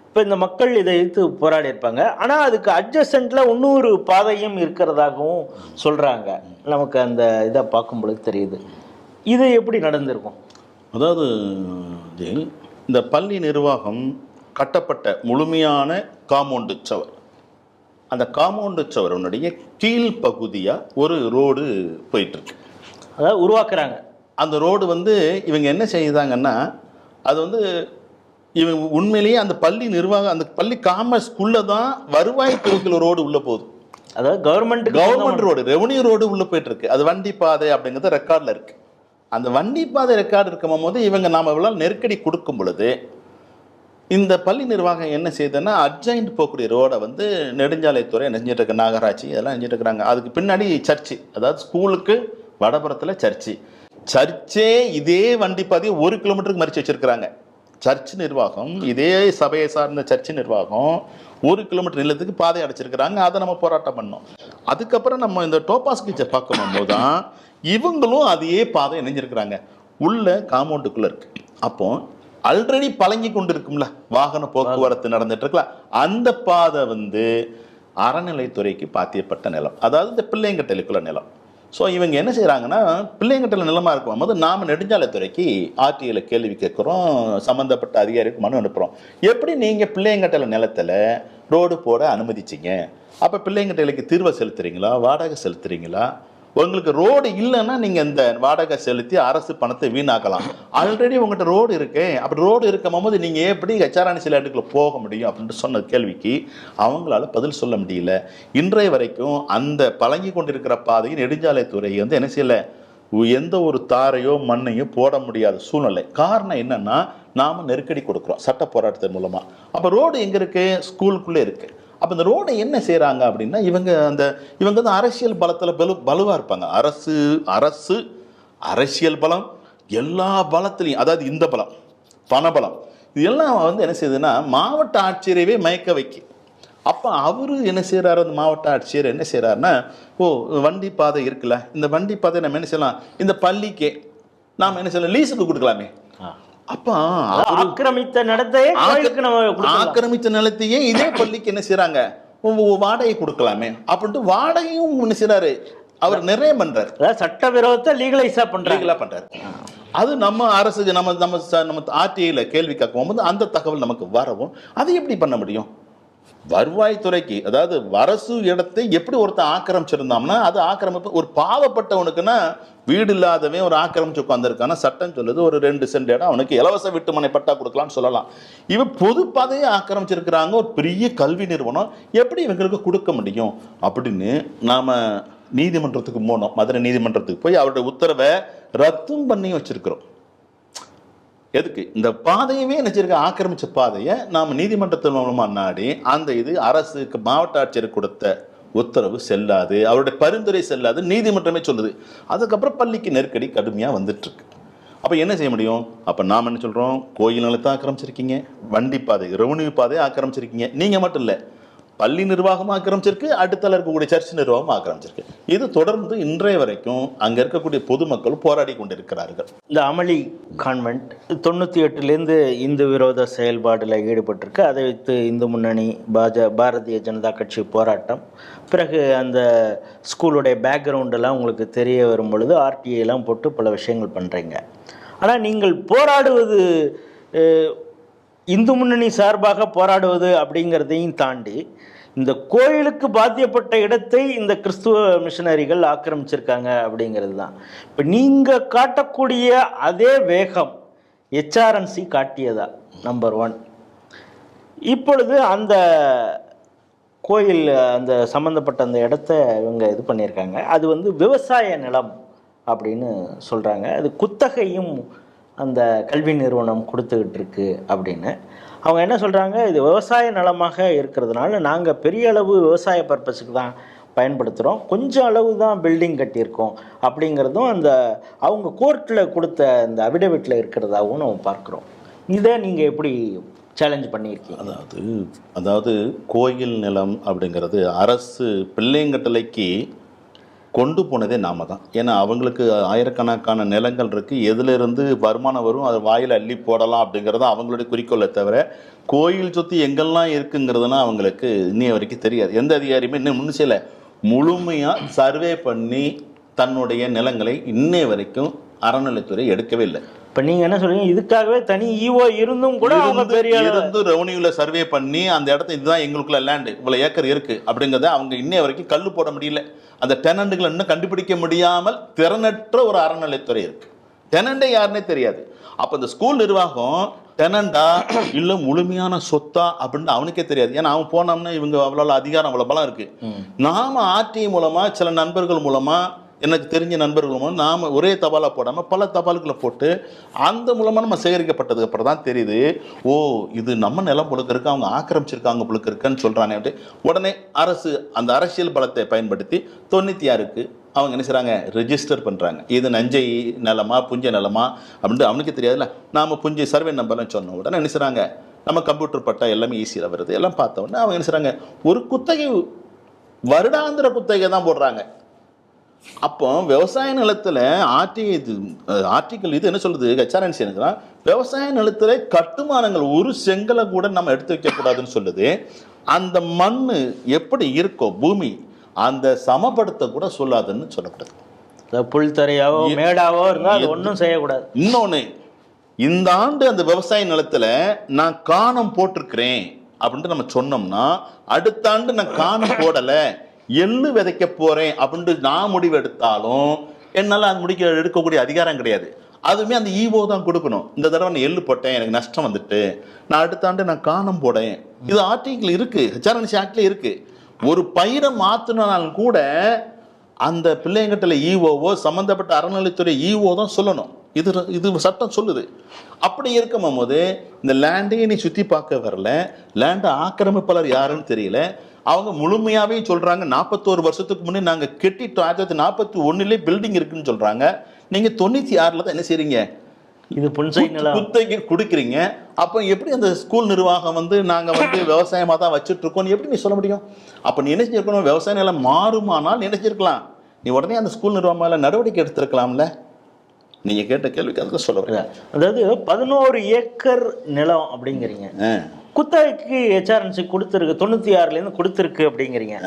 இப்போ இந்த மக்கள் இதை எதிர்த்து போராடி இருப்பாங்க. ஆனால் அதுக்கு அட்ஜசன்ட்டில் இன்னொரு பாதையும் இருக்கிறதாகவும் சொல்கிறாங்க. நமக்கு அந்த இதை பார்க்கும் பொழுது தெரியுது. இது எப்படி நடந்திருக்கும்? அதாவது இந்த பள்ளி நிர்வாகம் கட்டப்பட்ட முழுமையான காம்பவுண்டு சவர், அந்த காம்பவுண்டு சவருடைய கீழ்ப்பகுதியாக ஒரு ரோடு போயிட்டுருக்கு, அதாவது உருவாக்குறாங்க. அந்த ரோடு வந்து இவங்க என்ன செய்தாங்கன்னா அது வந்து இவங்க உண்மையிலேயே அந்த பள்ளி நிர்வாகம் அந்த பள்ளி காமர்ஸ்குள்ளே தான் வருவாய் துறைக்குள்ள ரோடு உள்ளே போகுது. அதாவது கவர்மெண்ட் ரோடு ரெவன்யூ ரோடு உள்ளே போயிட்டுருக்கு. அது வண்டி பாதை அப்படிங்கிறது ரெக்கார்டில் இருக்குது. அந்த வண்டி பாதை ரெக்கார்டு இருக்கும் போது இவங்க நாம் இவ்வளோ நெருக்கடி கொடுக்கும் பொழுது இந்த பள்ளி நிர்வாகம் என்ன செய்யுதுன்னா அட்ஜாயிண்ட் போகக்கூடிய ரோடை வந்து நெடுஞ்சாலைத்துறை நெஞ்சிட்டு இருக்க நகராட்சி இதெல்லாம் நெஞ்சிட்டு இருக்கிறாங்க. அதுக்கு பின்னாடி சர்ச்சு, அதாவது ஸ்கூலுக்கு வடபுறத்தில் சர்ச்சே இதே வண்டி பாதையை 1 கிலோமீட்டருக்கு மறித்து வச்சிருக்கிறாங்க. சர்ச் நிர்வாகம் இதே சபையை சார்ந்த சர்ச் நிர்வாகம் 1 கிலோமீட்டர் நிலத்துக்கு பாதை அடைச்சிருக்கிறாங்க. அதை நம்ம போராட்டம் பண்ணோம். அதுக்கப்புறம் நம்ம இந்த டோபாஸ் கிச்சை பார்க்கும்போது தான் இவங்களும் அதையே பாதை இணைஞ்சிருக்கிறாங்க, உள்ள காம்பவுண்டுக்குள்ளே இருக்கு. அப்போ ஆல்ரெடி பழங்கி கொண்டு இருக்கும்ல வாகன போக்குவரத்து நடந்துட்டு இருக்குல்ல, அந்த பாதை வந்து அறநிலைத்துறைக்கு பாத்தியப்பட்ட நிலம், அதாவது இந்த பிள்ளையங்கட்டலுக்குள்ள நிலம். ஸோ இவங்க என்ன செய்கிறாங்கன்னா பிள்ளைங்கட்டில் நிலமாக இருக்கும் போது நாம் நெடுஞ்சாலைத்துறைக்கு ஆர்டிஐயில் கேள்வி கேட்குறோம், சம்மந்தப்பட்ட அதிகாரிக்கு மனு அனுப்புகிறோம். எப்படி நீங்கள் பிள்ளைங்கட்டில் நிலத்தில் ரோடு போட அனுமதிச்சிங்க? அப்போ பிள்ளைங்கட்டிலுக்கு தீர்வை செலுத்துறீங்களா, வாடகை செலுத்துறீங்களா? உங்களுக்கு ரோடு இல்லைன்னா நீங்கள் இந்த வாடகை செலுத்தி அரசு பணத்தை வீணாக்கலாம். ஆல்ரெடி உங்கள்கிட்ட ரோடு இருக்கு, அப்படி ரோடு இருக்கும் போது நீங்கள் எப்படி HRNC லேண்டுக்குள்ளே போக முடியும் அப்படின்ட்டு சொன்ன கேள்விக்கு அவங்களால பதில் சொல்ல முடியல. இன்றைய வரைக்கும் அந்த பழங்கி கொண்டிருக்கிற பாதையை நெடுஞ்சாலைத்துறை வந்து என்ன செய்யலை, எந்த ஒரு தாரையோ மண்ணையோ போட முடியாத சூழ்நிலை. காரணம் என்னன்னா நாம் நெருக்கடி கொடுக்குறோம் சட்ட போராட்டத்தின் மூலமாக. அப்போ ரோடு எங்கே இருக்குது, ஸ்கூலுக்குள்ளே இருக்குது. அப்போ இந்த ரோடை என்ன செய்கிறாங்க அப்படின்னா இவங்க வந்து அரசியல் பலத்தில் பலுவாக இருப்பாங்க. அரசு அரசியல் பலம் எல்லா பலத்துலையும், அதாவது இந்த பலம் பணபலம் இது எல்லாம் வந்து என்ன செய்யுதுன்னா மாவட்ட ஆட்சியரையே மயக்க வைக்கும். அப்போ அவர் என்ன செய்கிறாரு, அந்த மாவட்ட ஆட்சியர் என்ன செய்கிறாருன்னா, வண்டி பாதை இருக்குல்ல, இந்த வண்டி பாதை நம்ம என்ன செய்யலாம், இந்த பள்ளிக்கே நாம் என்ன செய்யலாம், லீஸுக்கு கொடுக்கலாமே. அப்ப ஆக்கிரமித்த நிலத்தையே இதே பள்ளிக்கு என்ன செய்யறாங்க, வாடகை கொடுக்கலாமே அப்படின்ட்டு வாடகையும் என்ன செய்யறாரு, அவர் நிறைய பண்றாரு. சட்டவிரோதத்தை லீகலா பண்றாரு. அது நம்ம அரசு நம்ம ஆர்டிஐல கேள்வி கேட்கும் போது அந்த தகவல் நமக்கு வரவும் அது எப்படி பண்ண முடியும்? வருவாய்த்துறைக்கு, அதாவது அரசு இடத்தை எப்படி ஒருத்தன் ஆக்கிரமிச்சிருந்தான்னா, அது ஆக்கிரமிப்பு ஒரு பாவப்பட்டவனுக்குன்னா, வீடு இல்லாதவன் ஒரு ஆக்கிரமிச்சு உட்காந்துருக்கான சட்டம் சொல்லுது ஒரு 2 சென்ட் இடம் அவனுக்கு இலவச வீட்டுமனை பட்டா கொடுக்கலாம்னு சொல்லலாம். இவன் பொது பாதையை ஆக்கிரமிச்சிருக்கிறாங்க, ஒரு பெரிய கல்வி நிறுவனம், எப்படி இவங்களுக்கு கொடுக்க முடியும் அப்படின்னு நாம நீதிமன்றத்துக்கு போனோம். மதுரை நீதிமன்றத்துக்கு போய் அவருடைய உத்தரவை ரத்தும் பண்ணி வச்சிருக்கிறோம். எதுக்கு? இந்த பாதையவே நினைச்சிருக்க ஆக்கிரமிச்ச பாதையை நாம் நீதிமன்றத்தின் மூலமா நாடி அந்த இது அரசுக்கு மாவட்ட ஆட்சியர் கொடுத்த உத்தரவு செல்லாது, அவருடைய பரிந்துரை செல்லாது, நீதிமன்றமே சொல்லுது. அதுக்கப்புறம் பள்ளிக்கு நெருக்கடி கடுமையாக வந்துட்டு இருக்கு. அப்போ என்ன செய்ய முடியும்? அப்போ நாம் என்ன சொல்கிறோம்? கோயில் நிலத்தை ஆக்கிரமிச்சிருக்கீங்க, வண்டி பாதை ரெவன்யூ பாதையை ஆக்கிரமிச்சிருக்கீங்க, நீங்கள் மட்டும் இல்லை பள்ளி நிர்வாகம் ஆக்கிரமிச்சிருக்கு, அடுத்தால இருக்கக்கூடிய சர்ச் நிர்வாகம் ஆக்கிரமிச்சிருக்கு. இது தொடர்ந்து இன்றைய வரைக்கும் அங்கே இருக்கக்கூடிய பொதுமக்கள் போராடி கொண்டிருக்கிறார்கள். இந்த அமளி கான்வென்ட் 98லேருந்து இந்து விரோத செயல்பாடில் ஈடுபட்டிருக்கு. அதை வைத்து இந்து முன்னணி, பாரதிய ஜனதா கட்சி போராட்டம், பிறகு அந்த ஸ்கூலுடைய பேக்ரவுண்டெல்லாம் உங்களுக்கு தெரிய வரும் பொழுது ஆர்டிஐலாம் போட்டு பல விஷயங்கள் பண்ணுறீங்க. ஆனால் நீங்கள் போராடுவது இந்து முன்னணி சார்பாக போராடுவது அப்படிங்கிறதையும் தாண்டி இந்த கோயிலுக்கு பாத்தியப்பட்ட இடத்தை இந்த கிறிஸ்துவ மிஷனரிகள் ஆக்கிரமிச்சிருக்காங்க அப்படிங்கிறது தான். இப்போ நீங்கள் காட்டக்கூடிய அதே வேகம் HRNC காட்டியதா? நம்பர் 1. இப்பொழுது அந்த கோயில் அந்த சம்மந்தப்பட்ட அந்த இடத்த இவங்க இது பண்ணியிருக்காங்க. அது வந்து விவசாய நிலம் அப்படின்னு சொல்கிறாங்க. அது குத்தகையும் அந்த கல்வி நிறுவனம் கொடுத்துக்கிட்டு இருக்கு அப்படின்னு அவங்க என்ன சொல்கிறாங்க, இது விவசாய நிலமாக இருக்கிறதுனால நாங்கள் பெரிய அளவு விவசாய பர்பஸுக்கு தான் பயன்படுத்துகிறோம், கொஞ்சம் அளவு தான் பில்டிங் கட்டியிருக்கோம் அப்படிங்கிறதும் அந்த அவங்க கோர்ட்டில் கொடுத்த அந்த அபிடவிட்டில் இருக்கிறதாகவும் நம்ம பார்க்குறோம். இதை நீங்கள் எப்படி சேலஞ்ச் பண்ணியிருக்கீங்க? அதாவது கோயில் நிலம் அப்படிங்கிறது அரசு பிள்ளைங்கட்டளைக்கு கொண்டு போனதே நாம தான். ஏன்னா அவங்களுக்கு ஆயிரக்கணக்கான நிலங்கள் இருக்குது, எதிலிருந்து வருமானம் வரும் அதை வாயில் அள்ளி போடலாம் அப்படிங்கிறது அவங்களுடைய குறிக்கோளை தவிர கோயில் சொத்து எங்கெல்லாம் இருக்குங்கிறதுனா அவங்களுக்கு இன்னைய வரைக்கும் தெரியாது. எந்த அதிகாரியுமே இன்னும் முன்னிச்சையில் முழுமையாக சர்வே பண்ணி தன்னுடைய நிலங்களை இன்னைய வரைக்கும் அறநிலைத்துறை எடுக்கவே இல்லை. இப்போ நீங்கள் என்ன சொல்றீங்க, இதுக்காகவே தனி ஈஓ இருந்தும் கூட அவங்க பெரிய இருந்து ரெவன்யூவில் சர்வே பண்ணி அந்த இடத்த இதுதான் எங்களுக்குள்ள லேண்டு இவ்வளோ ஏக்கர் இருக்குது அப்படிங்கிறத அவங்க இன்னைய வரைக்கும் கல் போட முடியல. அந்த டெனண்ட்டுகளை இன்னும் கண்டுபிடிக்க முடியாமல் திறனற்ற ஒரு அறநிலைத்துறை இருக்குது. டெனண்டே யாருன்னே தெரியாது. அப்போ இந்த ஸ்கூல் நிர்வாகம் டெனண்டா இல்லை முழுமையான சொத்தா அப்படின்னு அவனுக்கே தெரியாது. ஏன்னா அவன் போனோம்னா இவங்க அவ்வளோ அதிகாரம் அவ்வளோ பலம் இருக்குது. நாம் ஆர்டிஐ மூலமாக சில நண்பர்கள் மூலமாக எனக்கு தெரிஞ்ச நண்பர்கள் மூலம் நாம் ஒரே தபாலாக போடாமல் பல தபால்களை போட்டு அந்த மூலமாக நம்ம சேகரிக்கப்பட்டதுக்கு அப்புறம் தான் தெரியுது, ஓ இது நம்ம நிலம் புழுக்க இருக்கு, அவங்க ஆக்கிரமிச்சிருக்காங்க புழுக்க இருக்குன்னு சொல்கிறாங்க அப்படின்ட்டு. உடனே அரசு அந்த அரசியல் பலத்தை பயன்படுத்தி 96க்கு அவங்க என்ன செய்கிறாங்க, ரெஜிஸ்டர் பண்ணுறாங்க. இது நஞ்சை நிலமா புஞ்சை நிலமா அப்படின்ட்டு அவனுக்கு தெரியாதுல்ல. நாம் புஞ்சை சர்வே நம்பர்லாம் சொன்ன உடனே என்ன செய்கிறாங்க, நம்ம கம்ப்யூட்டர் பட்டா எல்லாமே ஈஸியாக வருது, எல்லாம் பார்த்த உடனே அவங்க என்ன செய்கிறாங்க, ஒரு குத்தகை வருடாந்திர குத்தகை தான் போடுறாங்க. அப்போ விவசாய நிலத்தில் ஆர்டிக்கல் இது என்ன சொல்லுது, HRNC என்னதுன்னா விவசாய நிலத்தில் கட்டுமானங்கள் ஒரு செங்கலை கூட நம்ம எடுத்து வைக்கக்கூடாதுன்னு சொல்லுது. அந்த மண் எப்படி இருக்கோ பூமி அந்த சமப்படுத்த கூட சொல்லாதுன்னு சொல்லக்கூடாது. புல் தரையாவோ மேடாவோ இருந்தால் ஒன்றும் செய்யக்கூடாது. இன்னொன்று, இந்த ஆண்டு அந்த விவசாய நிலத்தில் நான் காணம் போட்டிருக்கிறேன் அப்படின்ட்டு நம்ம சொன்னோம்னா அடுத்த ஆண்டு நான் காணம் போடலை எள்ளு விதைக்க போறேன் அப்படின்ட்டு நான் முடிவு எடுத்தாலும் என்னால் அது எடுக்கக்கூடிய அதிகாரம் கிடையாது. அதுவுமே அந்த ஈவோ தான் கொடுக்கணும். இந்த தடவை நான் எள்ளு போட்டேன், எனக்கு நஷ்டம் வந்துட்டு, நான் அடுத்த ஆண்டு நான் காணம் போடேன். இது ஆர்டிகிள் இருக்கு, HRNC ஆக்ட்ல இருக்கு. ஒரு பயிரை மாற்றினாலும் கூட அந்த பிள்ளைங்கட்டில் ஈவோவோ சம்மந்தப்பட்ட அறநிலைத்துறை ஈவோ தான் சொல்லணும். இது சட்டம் சொல்லுது. அப்படி இருக்கும் போது இந்த லேண்டையே நீ சுற்றி பார்க்க வரல, லேண்டை ஆக்கிரமிப்பாளர் யாருன்னு தெரியல. அவங்க முழுமையாகவே சொல்கிறாங்க 41 வருஷத்துக்கு முன்னே நாங்கள் கெட்டிட்டோம், 1941 பில்டிங் இருக்குன்னு சொல்கிறாங்க. நீங்கள் 96 தான் என்ன செய்றீங்க, இது குத்தகை கொடுக்குறீங்க. அப்போ எப்படி அந்த ஸ்கூல் நிர்வாகம் நாங்கள் விவசாயமாக தான் வச்சுட்டு இருக்கோம் எப்படி நீ சொல்ல முடியும்? அப்போ நீ என்ன செஞ்சிருக்கணும், விவசாய நிலம் மாறுமானால் நினைச்சிருக்கலாம், நீ உடனே அந்த ஸ்கூல் நிர்வாகம் மேலே நடவடிக்கை எடுத்திருக்கலாம்ல. நீங்கள் கேட்ட கேள்விக்கு அதுக்கு சொல்ல வரல. அதாவது 11 ஏக்கர் நிலம் அப்படிங்கிறீங்க, குத்தகைக்கு HRNC கொடுத்துருக்கு, 96லேருந்து கொடுத்துருக்கு அப்படிங்கிறீங்க.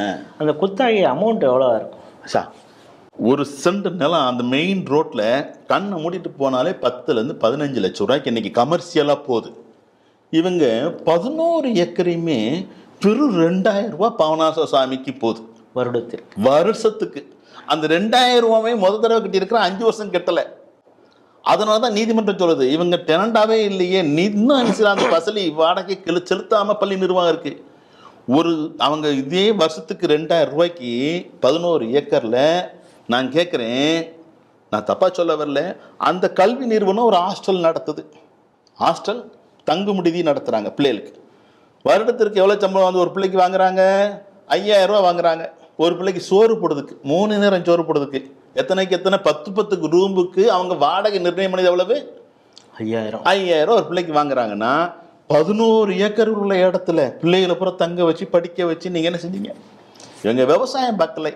அந்த குத்தகை அமௌண்ட் எவ்வளோ இருக்கும் சார்? ஒரு சென்ட் நிலம் அந்த மெயின் ரோட்டில் கண்ணை மூடிட்டு போனாலே 10லேருந்து 15 லட்சம் ரூபாய்க்கு இன்றைக்கி கமர்ஷியலாக போகுது. இவங்க 11 ஏக்கரையுமே வெறும் 2000 ரூபாய் பாபநாச சுவாமிக்கு போகுது வருஷத்துக்கு. அந்த 2000 ரூபாவே முதல் தடவை கட்டியிருக்கிற 5 வருஷம் கட்டலை. அதனால தான் நீதிமன்றம் சொல்லுது இவங்க டெனண்டாவே இல்லையே, இன்னும் அந்த பசலி வாடகை செலுத்தாம பள்ளி நிர்வாகம் இருக்கு. அவங்க இதே வருஷத்துக்கு 2000 ரூபாய்க்கு 11 ஏக்கர்ல நான் கேட்குறேன், நான் தப்பா சொல்ல வரல, அந்த கல்வி நிறுவனம் ஒரு ஹாஸ்டல் நடத்துது. ஹாஸ்டல் தங்கு விடுதி நடத்துறாங்க பிள்ளைகளுக்கு. வருடத்திற்கு எவ்வளோ சம்பளம் வந்து ஒரு பிள்ளைக்கு வாங்குறாங்க? 5000 ரூபா வாங்குறாங்க. ஒரு பிள்ளைக்கு சோறு போடுறதுக்கு 3 நேரம் சோறு போடுறதுக்கு எத்தனைக்கு எத்தனை 10 ரூமுக்கு அவங்க வாடகை நிர்ணயம் பண்ணது எவ்வளவு? 5000 ஒரு பிள்ளைக்கு வாங்குறாங்கன்னா 11 ஏக்கர் உள்ள இடத்துல பிள்ளைகளை பூரா தங்க வச்சு படிக்க வச்சு நீங்க என்ன செஞ்சீங்க? இவங்க விவசாயம் பார்க்கலை,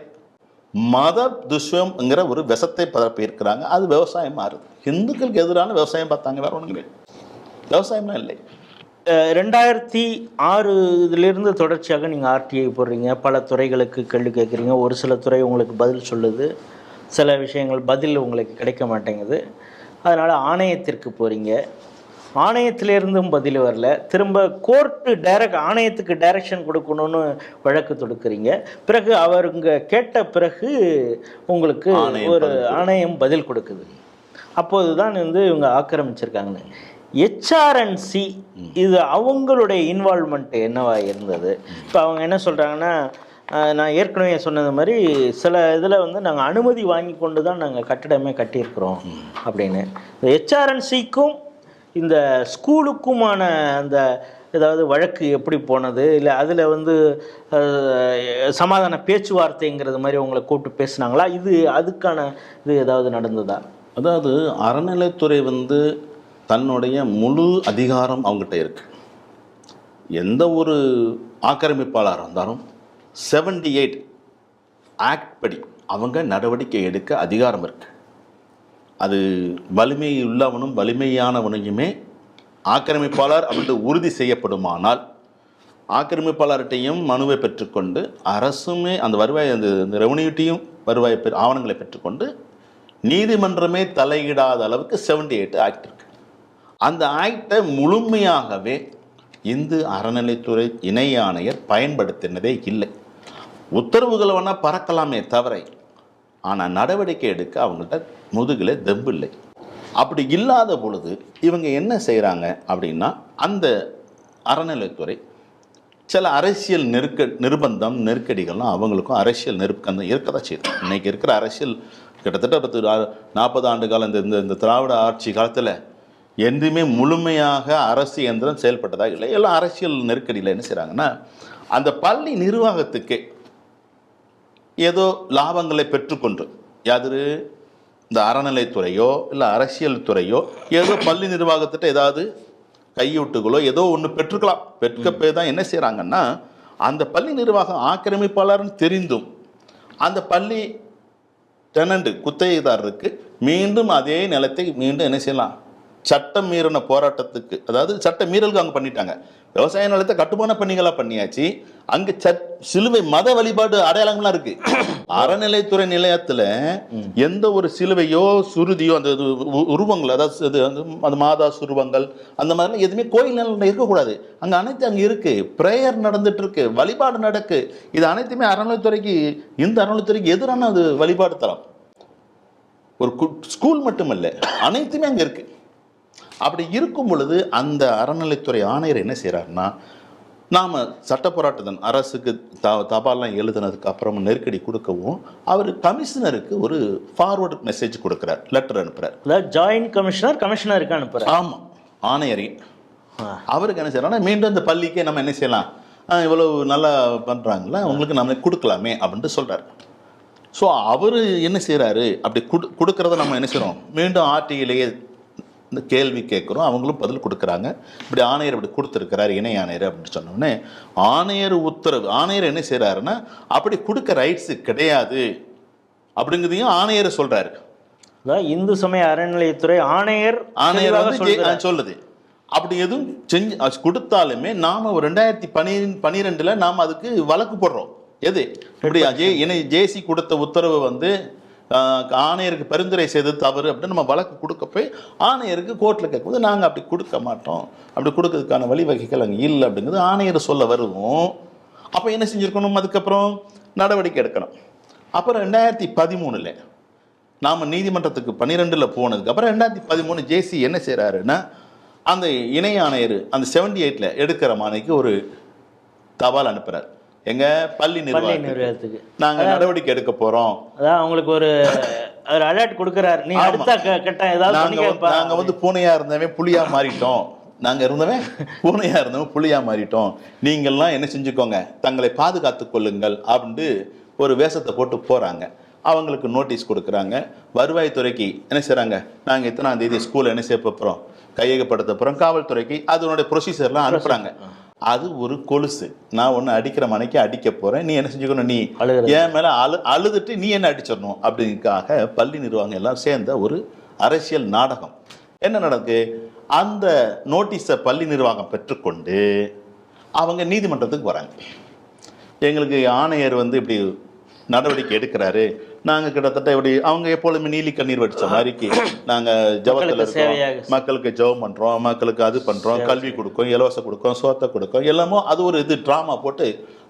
மத துஷ்வம்ங்கிற ஒரு விஷத்தை பரப்பி இருக்கிறாங்க. அது விவசாயம் மாறுது. இந்துக்களுக்கு எதிரான விவசாயம் பார்த்தாங்க, வேற ஒன்றும் கிடையாது. விவசாயம்லாம் இல்லை. 2006 தொடர்ச்சியாக நீங்கள் ஆர்டிஐ போடுறீங்க, பல துறைகளுக்கு கேள்வி கேட்குறீங்க. ஒரு சில துறை உங்களுக்கு பதில் சொல்லுது, சில விஷயங்கள் பதில் உங்களுக்கு கிடைக்க மாட்டேங்குது. அதனால் ஆணையத்திற்கு போகிறீங்க, ஆணையத்திலேருந்தும் பதில் வரல. திரும்ப கோர்ட்டு ஆணையத்துக்கு டைரக்ஷன் கொடுக்கணும்னு வழக்கு தொடுக்கிறீங்க. பிறகு அவருங்க கேட்ட பிறகு உங்களுக்கு ஒரு ஆணையம் பதில் கொடுக்குது. அப்போது தான் இவங்க ஆக்கிரமிச்சிருக்காங்கன்னு. HRNC இது அவங்களுடைய இன்வால்மெண்ட் என்னவா இருந்தது? இப்போ அவங்க என்ன சொல்கிறாங்கன்னா, நான் ஏற்கனவே சொன்னது மாதிரி சில இதில் நாங்கள் அனுமதி வாங்கி கொண்டு தான் நாங்கள் கட்டிடமே கட்டியிருக்கிறோம் அப்படின்னு. இந்த HRNCக்கும் இந்த ஸ்கூலுக்குமான அந்த ஏதாவது வழக்கு எப்படி போனது, இல்லை அதில் சமாதான பேச்சுவார்த்தைங்கிறது மாதிரி உங்களை கூப்பிட்டு பேசுனாங்களா? அதுக்கான இது ஏதாவது நடந்ததா? அதாவது அறநிலைத்துறை தன்னுடைய முழு அதிகாரம் அவங்ககிட்ட இருக்கு. எந்த ஒரு ஆக்கிரமிப்பாளராக இருந்தாலும் 78 ஆக்ட் படி அவங்க நடவடிக்கை எடுக்க அதிகாரம் இருக்கு. அது வலிமை உள்ளவனும் வலிமையானவனையுமே ஆக்கிரமிப்பாளர் அப்படின்ட்டு உறுதி செய்யப்படுமானால் ஆக்கிரமிப்பாளர்கிட்டையும் மனுவை பெற்றுக்கொண்டு அரசுமே அந்த வருவாய் அந்த ரெவன்யூட்டையும் வருவாய் ஆவணங்களை பெற்றுக்கொண்டு நீதிமன்றமே தலையிடாத அளவுக்கு 78 ஆக்ட் இருக்கு. அந்த ஆக்டை முழுமையாகவே இந்து அறநிலைத்துறை இணை ஆணையர் பயன்படுத்தினதே இல்லை. உத்தரவுகளை வேணால் பறக்கலாமே தவிர, ஆனால் நடவடிக்கை எடுக்க அவங்கள்ட்ட முதுகில் தெம்பு இல்லை. அப்படி இல்லாத பொழுது இவங்க என்ன செய்கிறாங்க அப்படின்னா, அந்த அறநிலைத்துறை சில அரசியல் நிர்பந்தம் நெருக்கடிகள்லாம் அவங்களுக்கும் அரசியல் நெருக்கம்தான் இருக்க தான் செய்யுது. இன்னைக்கு இருக்கிற அரசியல் கிட்டத்தட்ட 40 ஆண்டு காலம் இந்த திராவிட ஆட்சி காலத்தில் என்றுமே முழுமையாக அரசு இயந்திரம் செயல்பட்டதாக இல்லை. எல்லாம் அரசியல் நெருக்கடியில் என்ன செய்கிறாங்கன்னா, அந்த பள்ளி நிர்வாகத்துக்கு ஏதோ லாபங்களை பெற்றுக்கொண்டு யாரு இந்த அறநிலைத்துறையோ இல்லை அரசியல் துறையோ ஏதோ பள்ளி நிர்வாகத்திட்ட ஏதாவது கையூட்டுகளோ ஏதோ ஒன்று பெற்றுக்கலாம். பெற்கப்பே தான் என்ன செய்கிறாங்கன்னா, அந்த பள்ளி நிர்வாகம் ஆக்கிரமிப்பாளர்னு தெரிந்தும் அந்த பள்ளி டெனண்ட் குத்தகைதாரருக்கு மீண்டும் அதே நிலத்தை மீண்டும் என்ன செய்யலாம், சட்டம் மீறின போராட்டத்துக்கு, அதாவது சட்ட மீறலுக்கு அவங்க பண்ணிட்டாங்க. விவசாய நிலத்தை கட்டுமான பணிகளாக பண்ணியாச்சு. அங்கே சிலுவை மத வழிபாடு அடையாளங்கள்லாம் இருக்கு. அறநிலைத்துறை நிலையத்தில் எந்த ஒரு சிலுவையோ சுருதியோ அந்த உருவங்கள், அதாவது அந்த மாதா சுருவங்கள் அந்த மாதிரிலாம் எதுவுமே கோயில் நிலையில் இருக்கக்கூடாது. அங்கே அனைத்து அங்கே இருக்கு, ப்ரேயர் நடந்துட்டு இருக்கு, வழிபாடு நடக்கு. இது அனைத்துமே அறநிலைத்துறைக்கு, இந்த அறநிலைத்துறைக்கு எதிரான அது வழிபாடு தரம். ஒரு ஸ்கூல் மட்டுமல்ல, அனைத்துமே அங்கே இருக்கு. அப்படி இருக்கும் பொழுது அந்த அறநிலைத்துறை ஆணையர் என்ன செய்கிறாருன்னா, நாம் சட்ட போராட்டத்தின் அரசுக்கு தபால்லாம் எழுதுனதுக்கு அப்புறம் நெருக்கடி கொடுக்கவும் அவர் கமிஷனருக்கு ஒரு ஃபார்வர்டு மெசேஜ் கொடுக்குறார், லெட்டர் அனுப்புகிறார். அதாவது ஜாயின்ட் கமிஷனருக்கு அனுப்புகிறார். ஆமாம், ஆணையரின் அவருக்கு என்ன செய்யறாங்கன்னா, மீண்டும் இந்த பள்ளிக்கே நம்ம என்ன செய்யலாம், இவ்வளவு நல்லா பண்ணுறாங்களா, உங்களுக்கு நம்ம கொடுக்கலாமே அப்படின்ட்டு சொல்கிறார். ஸோ அவர் என்ன செய்கிறாரு, அப்படி கொடுக்கறத நம்ம என்ன செய்கிறோம், மீண்டும் ஆர்டிஐலேயே இந்த கேள்வி கேட்குறோம், அவங்களும் பதில் கொடுக்குறாங்க. இப்படி ஆணையர் இப்படி கொடுத்துருக்கிறார், இணை ஆணையர் அப்படின்னு சொன்னோடனே ஆணையர் உத்தரவு, ஆணையர் என்ன செய்கிறாருன்னா, அப்படி கொடுக்க ரைட்ஸு கிடையாது அப்படிங்கிறதையும் ஆணையர் சொல்கிறாரு. இந்து சமய அறநிலையத்துறை ஆணையர் சொல்லுது. அப்படி எதுவும் செஞ்சு கொடுத்தாலுமே நாம் 2012 நாம் அதுக்கு வழக்கு போடுறோம். எது இப்படி ஜேசி கொடுத்த உத்தரவு ஆணையருக்கு பரிந்துரை செய்தது தவறு அப்படின்னு நம்ம வழக்கு கொடுக்க போய் ஆணையருக்கு கோர்ட்டில் கேட்கும்போது நாங்கள் அப்படி கொடுக்க மாட்டோம், அப்படி கொடுக்கறதுக்கான வழிவகைகள் அங்கே இல்லை அப்படிங்கிறது ஆணையர் சொல்ல வருவோம். அப்போ என்ன செஞ்சுருக்கணும், அதுக்கப்புறம் நடவடிக்கை எடுக்கணும். அப்புறம் 2013 நாம் நீதிமன்றத்துக்கு 12 போனதுக்கு அப்புறம் 2013 ஜேசி என்ன செய்கிறாருன்னா, அந்த இணை ஆணையர் அந்த 78 எடுக்கிற மாணிக்கு ஒரு தபால் அனுப்புகிறார். எங்க பள்ளி நிர்வாகத்துக்கு நாங்கள் நடவடிக்கை எடுக்க போகிறோம். அதான் அவங்களுக்கு ஒரு அலர்ட் கொடுக்குறாரு, நீ அடுத்த கட்டம் ஏதாவது நாங்கள் வந்து பூனையாக இருந்தவன் புலியாக மாறிட்டோம், நாங்கள் இருந்தவன் பூனையாக இருந்தவன் புலியாக மாறிட்டோம், நீங்கள்லாம் என்ன செஞ்சுக்கோங்க, தங்களை பாதுகாத்து கொள்ளுங்கள் அப்படின்ட்டு ஒரு வேஷத்தை போட்டு போகிறாங்க. அவங்களுக்கு நோட்டீஸ் கொடுக்குறாங்க. வருவாய்த்துறைக்கு என்ன செய்கிறாங்க, நாங்கள் இத்தனாம் தேதி ஸ்கூலில் என்ன செய்ய போகிறோம், கையகப்படுத்த போகிறோம். காவல்துறைக்கு அதனுடைய ப்ரொசீஜர்லாம் அனுப்புகிறாங்க. அது ஒரு கொலுசு. நான் ஒன்று அடிக்கிற மனைக்கு அடிக்க போகிறேன், நீ என்ன செஞ்சுக்கணும், நீ என் மேலே அழுதுட்டு நீ என்ன அடிச்சிடணும் அப்படிங்கிறதுக்காக பள்ளி நிர்வாகம் எல்லாம் சேர்ந்த ஒரு அரசியல் நாடகம். என்ன நடக்கு, அந்த நோட்டீஸை பள்ளி நிர்வாகம் பெற்றுக்கொண்டு அவங்க நீதிமன்றத்துக்கு வராங்க. எங்களுக்கு ஆணையர் வந்து இப்படி நடவடிக்கை எடுக்கிறாரு, நாங்கள் கிட்டத்தட்ட இப்படி அவங்க எப்பொழுதுமே நீலி கண்ணீர் வடித்த மாதிரிக்கு நாங்கள் ஜபத்தில் இருக்கோம், மக்களுக்கு ஜெபம் பண்ணுறோம், மக்களுக்கு அது பண்ணுறோம், கல்வி கொடுக்கும், இலவசம் கொடுக்கும், சோத்தை கொடுக்கும், எல்லாமோ அது ஒரு இது ட்ராமா போட்டு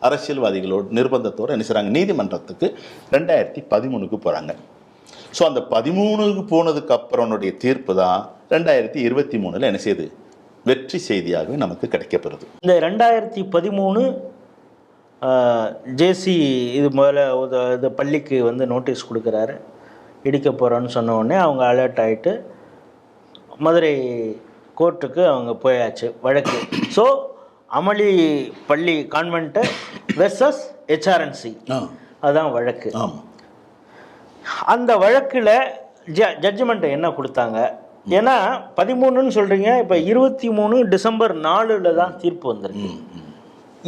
அரசியல்வாதிகளோட நிர்பந்தத்தோடு என்ன செய்கிறாங்க, நீதிமன்றத்துக்கு 2013 போகிறாங்க. ஸோ அந்த 13 போனதுக்கு அப்புறனுடைய தீர்ப்பு தான் 2023 என்ன செய்யுது, வெற்றி செய்தியாகவே நமக்கு கிடைக்கப்படுது. இந்த 2013 ஜேசி இது முதல்ல இது பள்ளிக்கு வந்து நோட்டீஸ் கொடுக்குறாரு, இடிக்க போகிறோன்னு சொன்ன உடனே அவங்க அலர்ட் ஆகிட்டு மதுரை கோர்ட்டுக்கு அவங்க போயாச்சு வழக்கு. ஸோ அமளி பள்ளி கான்வென்ட்டு வெர்சஸ் ஹெச்ஆர்என்சி அதுதான் வழக்கு. அந்த வழக்கில் ஜட்ஜ்மெண்ட்டை என்ன கொடுத்தாங்க, ஏன்னா 13ன்னு சொல்கிறீங்க, இப்போ 23 டிசம்பர் 4 தான் தீர்ப்பு வந்திருக்கு.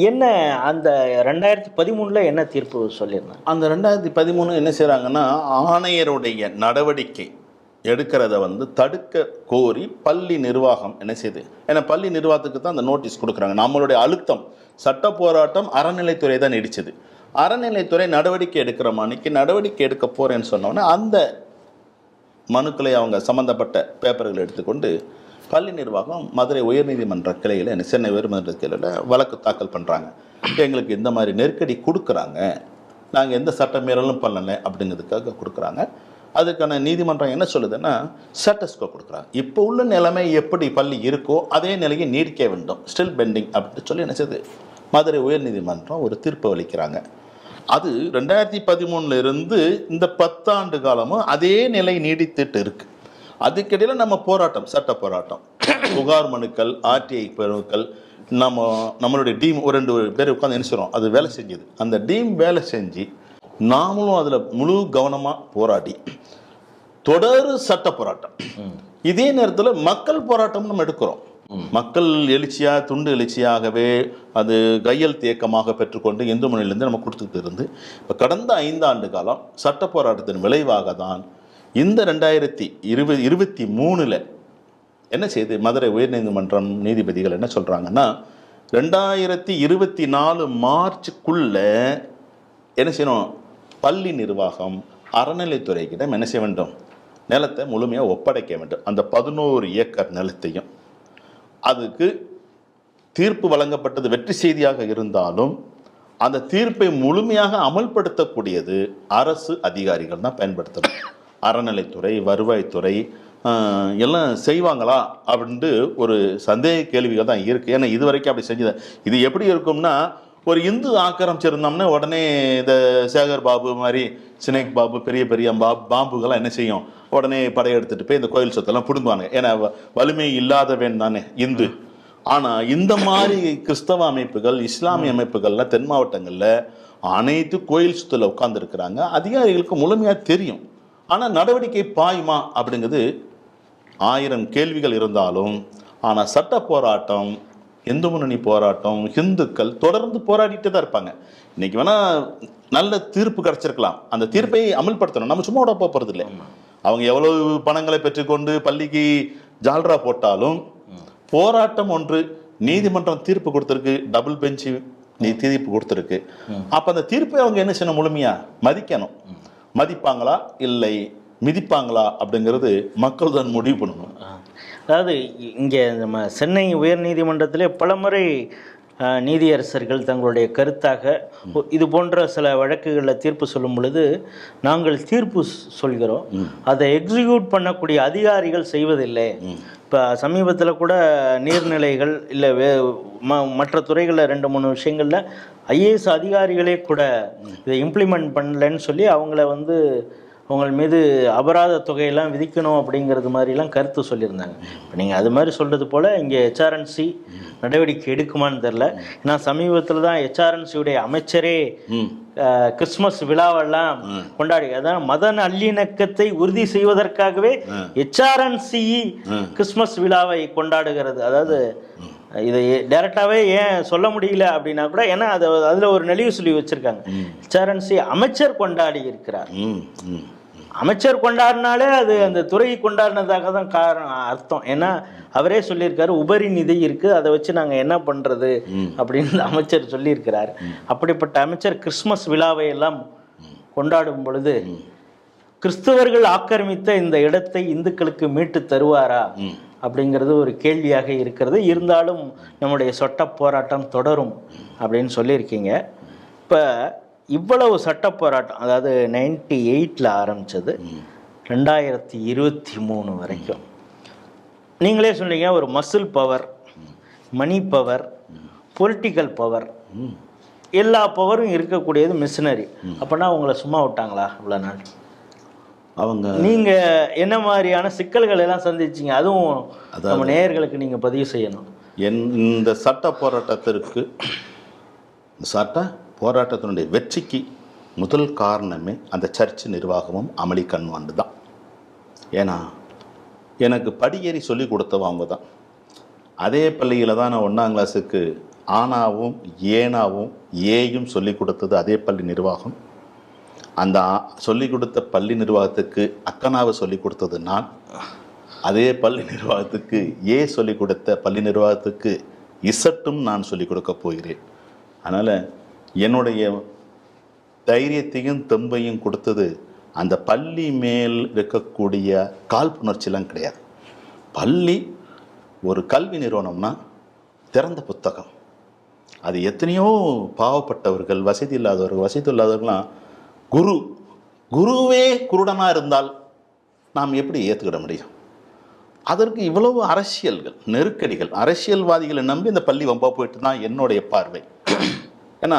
என்ன அந்த 2013 என்ன தீர்ப்பு சொல்லியிருந்தாங்க? அந்த 2013 என்ன செய்கிறாங்கன்னா, ஆணையருடைய நடவடிக்கை எடுக்கிறத வந்து தடுக்க கோரி பள்ளி நிர்வாகம் என்ன செய்யுது, ஏன்னா பள்ளி நிர்வாகத்துக்கு தான் அந்த நோட்டீஸ் கொடுக்குறாங்க. நம்மளுடைய அழுத்தம், சட்ட போராட்டம் அறநிலைத்துறை தான் நீடிச்சது. அறநிலைத்துறை நடவடிக்கை எடுக்கிற மணிக்கு நடவடிக்கை எடுக்க போகிறேன்னு சொன்னோன்னே அந்த மனுக்களை அவங்க சம்மந்தப்பட்ட பேப்பர்களை எடுத்துக்கொண்டு பள்ளி நிர்வாகம் மதுரை உயர்நீதிமன்ற கிளையில், சென்னை உயர்நீதிமன்ற கிளையில் வழக்கு தாக்கல் பண்ணுறாங்க. எங்களுக்கு இந்த மாதிரி நெருக்கடி கொடுக்குறாங்க, நாங்கள் எந்த சட்ட மீறலும் பண்ணலை அப்படிங்கிறதுக்காக கொடுக்குறாங்க. அதுக்கான நீதிமன்றம் என்ன சொல்லுதுன்னா, ஸ்டேட்டஸ்கோ கொடுக்குறாங்க. இப்போ உள்ள நிலைமை எப்படி பள்ளி இருக்கோ அதே நிலையை நீடிக்க வேண்டும், ஸ்டில் பெண்டிங் அப்படின்னு சொல்லி என்ன செய்யுது, மதுரை உயர்நீதிமன்றம் ஒரு தீர்ப்பு அளிக்கிறாங்க. அது 2013 இருந்து இந்த 10 ஆண்டு காலமும் அதே நிலை நீடித்துட்டு இருக்கு. அதுக்கிடையில் நம்ம போராட்டம், சட்ட போராட்டம், புகார் மனுக்கள், ஆர்டிஐ மனுக்கள், நம்மளுடைய டீம் ஒரு 2 பேர் உட்காந்து என்ன செய்கிறோம், அது வேலை செஞ்சுது. அந்த டீம் வேலை செஞ்சு நாமளும் அதில் முழு கவனமாக போராடி தொடர் சட்ட போராட்டம். இதே நேரத்தில் மக்கள் போராட்டம் நம்ம எடுக்கிறோம். மக்கள் எழுச்சியாக, துண்டு எழுச்சியாகவே அது கையெழுத்து இயக்கமாக பெற்றுக்கொண்டு இந்து முன்னணியிலேருந்து நம்ம கொடுத்துட்டு இருந்து இப்போ கடந்த 5 ஆண்டு காலம் சட்ட போராட்டத்தின் விளைவாக தான் இந்த 2023 என்ன செய்யுது, மதுரை உயர்நீதிமன்றம் நீதிபதிகள் என்ன சொல்கிறாங்கன்னா, 2024 மார்ச்சுக்குள்ள என்ன செய்யணும், பள்ளி நிர்வாகம் அறநிலைத்துறைக்கிட்ட என்ன செய்ய வேண்டும், நிலத்தை முழுமையாக ஒப்படைக்க வேண்டும். அந்த 11 ஏக்கர் நிலத்தையும். அதுக்கு தீர்ப்பு வழங்கப்பட்டது வெற்றி செய்தியாக இருந்தாலும் அந்த தீர்ப்பை முழுமையாக அமல்படுத்தக்கூடியது அரசு அதிகாரிகள் தான் பயன்படுத்தணும். அறநிலைத்துறை, வருவாய்த்துறை எல்லாம் செய்வாங்களா அப்படின்ட்டு ஒரு சந்தேக கேள்விகள் தான் இருக்குது. ஏன்னா இது வரைக்கும் அப்படி செஞ்சது. இது எப்படி இருக்கும்னா, ஒரு இந்து ஆக்கிரமிச்சிருந்தோம்னா உடனே இந்த சேகர் பாபு மாதிரி, சினேக் பாபு, பெரிய பெரிய பாம்புகள்லாம் என்ன செய்யும், உடனே படையெடுத்துட்டு போய் இந்த கோயில் சொத்தெல்லாம் பிடுங்குவாங்க. ஏன்னா வலிமை இல்லாதவன் தானே இந்து. ஆனால் இந்த மாதிரி கிறிஸ்தவ அமைப்புகள், இஸ்லாமிய அமைப்புகள்லாம் தென் மாவட்டங்களில் அனைத்து கோயில் சொத்தில் உட்கார்ந்துருக்கிறாங்க. அதிகாரிகளுக்கு முழுமையாக தெரியும். ஆனால் நடவடிக்கை பாயுமா அப்படிங்கிறது 1000 கேள்விகள் இருந்தாலும், ஆனால் சட்ட போராட்டம், இந்து முன்னணி போராட்டம், இந்துக்கள் தொடர்ந்து போராடிட்டு தான் இருப்பாங்க. இன்னைக்கு வேணால் நல்ல தீர்ப்பு கிடச்சிருக்கலாம், அந்த தீர்ப்பை அமல்படுத்தணும். நம்ம சும்மா விட போகிறது இல்லை. அவங்க எவ்வளவு பணங்களை பெற்றுக்கொண்டு பள்ளிக்கு ஜால்ரா போட்டாலும் போராட்டம் ஒன்று, நீதிமன்றம் தீர்ப்பு கொடுத்துருக்கு, டபுள் பெஞ்சு தீர்ப்பு கொடுத்துருக்கு. அப்போ அந்த தீர்ப்பை அவங்க என்ன செய்யணும், முழுமையாக மதிக்கணும். மதிப்பாங்களா இல்லை மிதிப்பாங்களா அப்படிங்கிறது மக்கள் தான் முடிவு பண்ணணும். அதாவது இங்கே நம்ம சென்னை உயர் நீதிமன்றத்திலே பல முறை நீதியரசர்கள் தங்களுடைய கருத்தாக இது போன்ற சில வழக்குகளில் தீர்ப்பு சொல்லும் பொழுது நாங்கள் தீர்ப்பு சொல்கிறோம், அதை எக்ஸிக்யூட் பண்ணக்கூடிய அதிகாரிகள் செய்வதில்லை. இப்போ சமீபத்தில் கூட நீர்நிலைகள் இல்லை மற்ற துறைகளில் 2-3 விஷயங்களில் ஐஏஎஸ் அதிகாரிகளே கூட இதை இம்ப்ளிமெண்ட் பண்ணலன்னு சொல்லி அவங்க மீது அபராத தொகையெல்லாம் விதிக்கணும் அப்படிங்கிறது மாதிரிலாம் கருத்து சொல்லியிருந்தாங்க. இப்போ நீங்கள் அது மாதிரி சொல்கிறது போல் இங்கே ஹெச்ஆர்என்சி நடவடிக்கை எடுக்குமான்னு தெரில. ஏன்னா சமீபத்தில் தான் ஹெச்ஆர்என்சியுடைய அமைச்சரே கிறிஸ்மஸ் விழாவெல்லாம் கொண்டாடி, அதான் மத நல்லிணக்கத்தை உறுதி செய்வதற்காகவே ஹெச்ஆர்என்சி கிறிஸ்மஸ் விழாவை கொண்டாடுகிறது. அதாவது இதை டைரக்டாகவே ஏன் சொல்ல முடியல அப்படின்னா கூட, ஏன்னா அதில் ஒரு நெளிவு சொல்லி வச்சுருக்காங்க. ஹெச்ஆர்என்சி அமைச்சர் கொண்டாடி இருக்கிறார். அமைச்சர் கொண்டாடினாலே அது அந்த துறை கொண்டாடினதாக தான் அர்த்தம். ஏன்னா அவரே சொல்லியிருக்காரு, உபரி நிதி இருக்குது, அதை வச்சு நாங்கள் என்ன பண்ணுறது அப்படின்னு அமைச்சர் சொல்லியிருக்கிறார். அப்படிப்பட்ட அமைச்சர் கிறிஸ்மஸ் விழாவை எல்லாம் கொண்டாடும் பொழுது கிறிஸ்தவர்கள் ஆக்கிரமித்த இந்த இடத்தை இந்துக்களுக்கு மீட்டு தருவாரா அப்படிங்கிறது ஒரு கேள்வியாக இருக்கிறது. இருந்தாலும் நம்முடைய சட்ட போராட்டம் தொடரும் அப்படின்னு சொல்லியிருக்கீங்க. இப்போ இவ்வளவு சட்ட போராட்டம், அதாவது 98 ஆரம்பித்தது 2023 வரைக்கும், நீங்களே சொன்னீங்க ஒரு muscle power, money power, political power, எல்லா பவரும் இருக்கக்கூடியது மிஷினரி. அப்படின்னா அவங்கள சும்மா விட்டாங்களா இவ்வளோ நாள்? நீங்கள் என்ன மாதிரியான சிக்கல்கள் எல்லாம் சந்திச்சிங்க? அதுவும் நம்ம நேயர்களுக்கு நீங்கள் பதிவு செய்யணும். இந்த சட்ட போராட்டத்திற்கு, போராட்டத்தினுடைய வெற்றிக்கு முதல் காரணமே அந்த சர்ச் நிர்வாகமும் அமளி கண்வாண்டு தான். ஏன்னா எனக்கு படியேறி சொல்லி கொடுத்தவங்க அவங்க தான். அதே பள்ளியில் தான் நான் 1ஆம் கிளாஸுக்கு ஆனாவும் ஏனாவும் ஏயும் சொல்லி கொடுத்தது அதே பள்ளி நிர்வாகம். அந்த சொல்லி கொடுத்த பள்ளி நிர்வாகத்துக்கு அக்கனாவை சொல்லி கொடுத்தது நான். அதே பள்ளி நிர்வாகத்துக்கு ஏ சொல்லி கொடுத்த பள்ளி நிர்வாகத்துக்கு இசட்டும் நான் சொல்லிக் கொடுக்க போகிறேன். அதனால் என்னுடைய தைரியத்தையும் தெம்பையும் கொடுத்தது அந்த பள்ளி மேல் இருக்கக்கூடிய காழ்ப்புணர்ச்சிலாம் கிடையாது. பள்ளி ஒரு கல்வி நிறுவனம்னா திறந்த புத்தகம். அது எத்தனையோ பாவப்பட்டவர்கள், வசதி இல்லாதவர்கள்லாம் குருவே குருடனாக இருந்தால் நாம் எப்படி ஏற்றுக்கிட முடியும்? அதற்கு இவ்வளவு அரசியல்கள், நெருக்கடிகள், அரசியல்வாதிகளை நம்பி இந்த பள்ளி வம்பா போயிட்டு தான் என்னுடைய பார்வை. ஏன்னா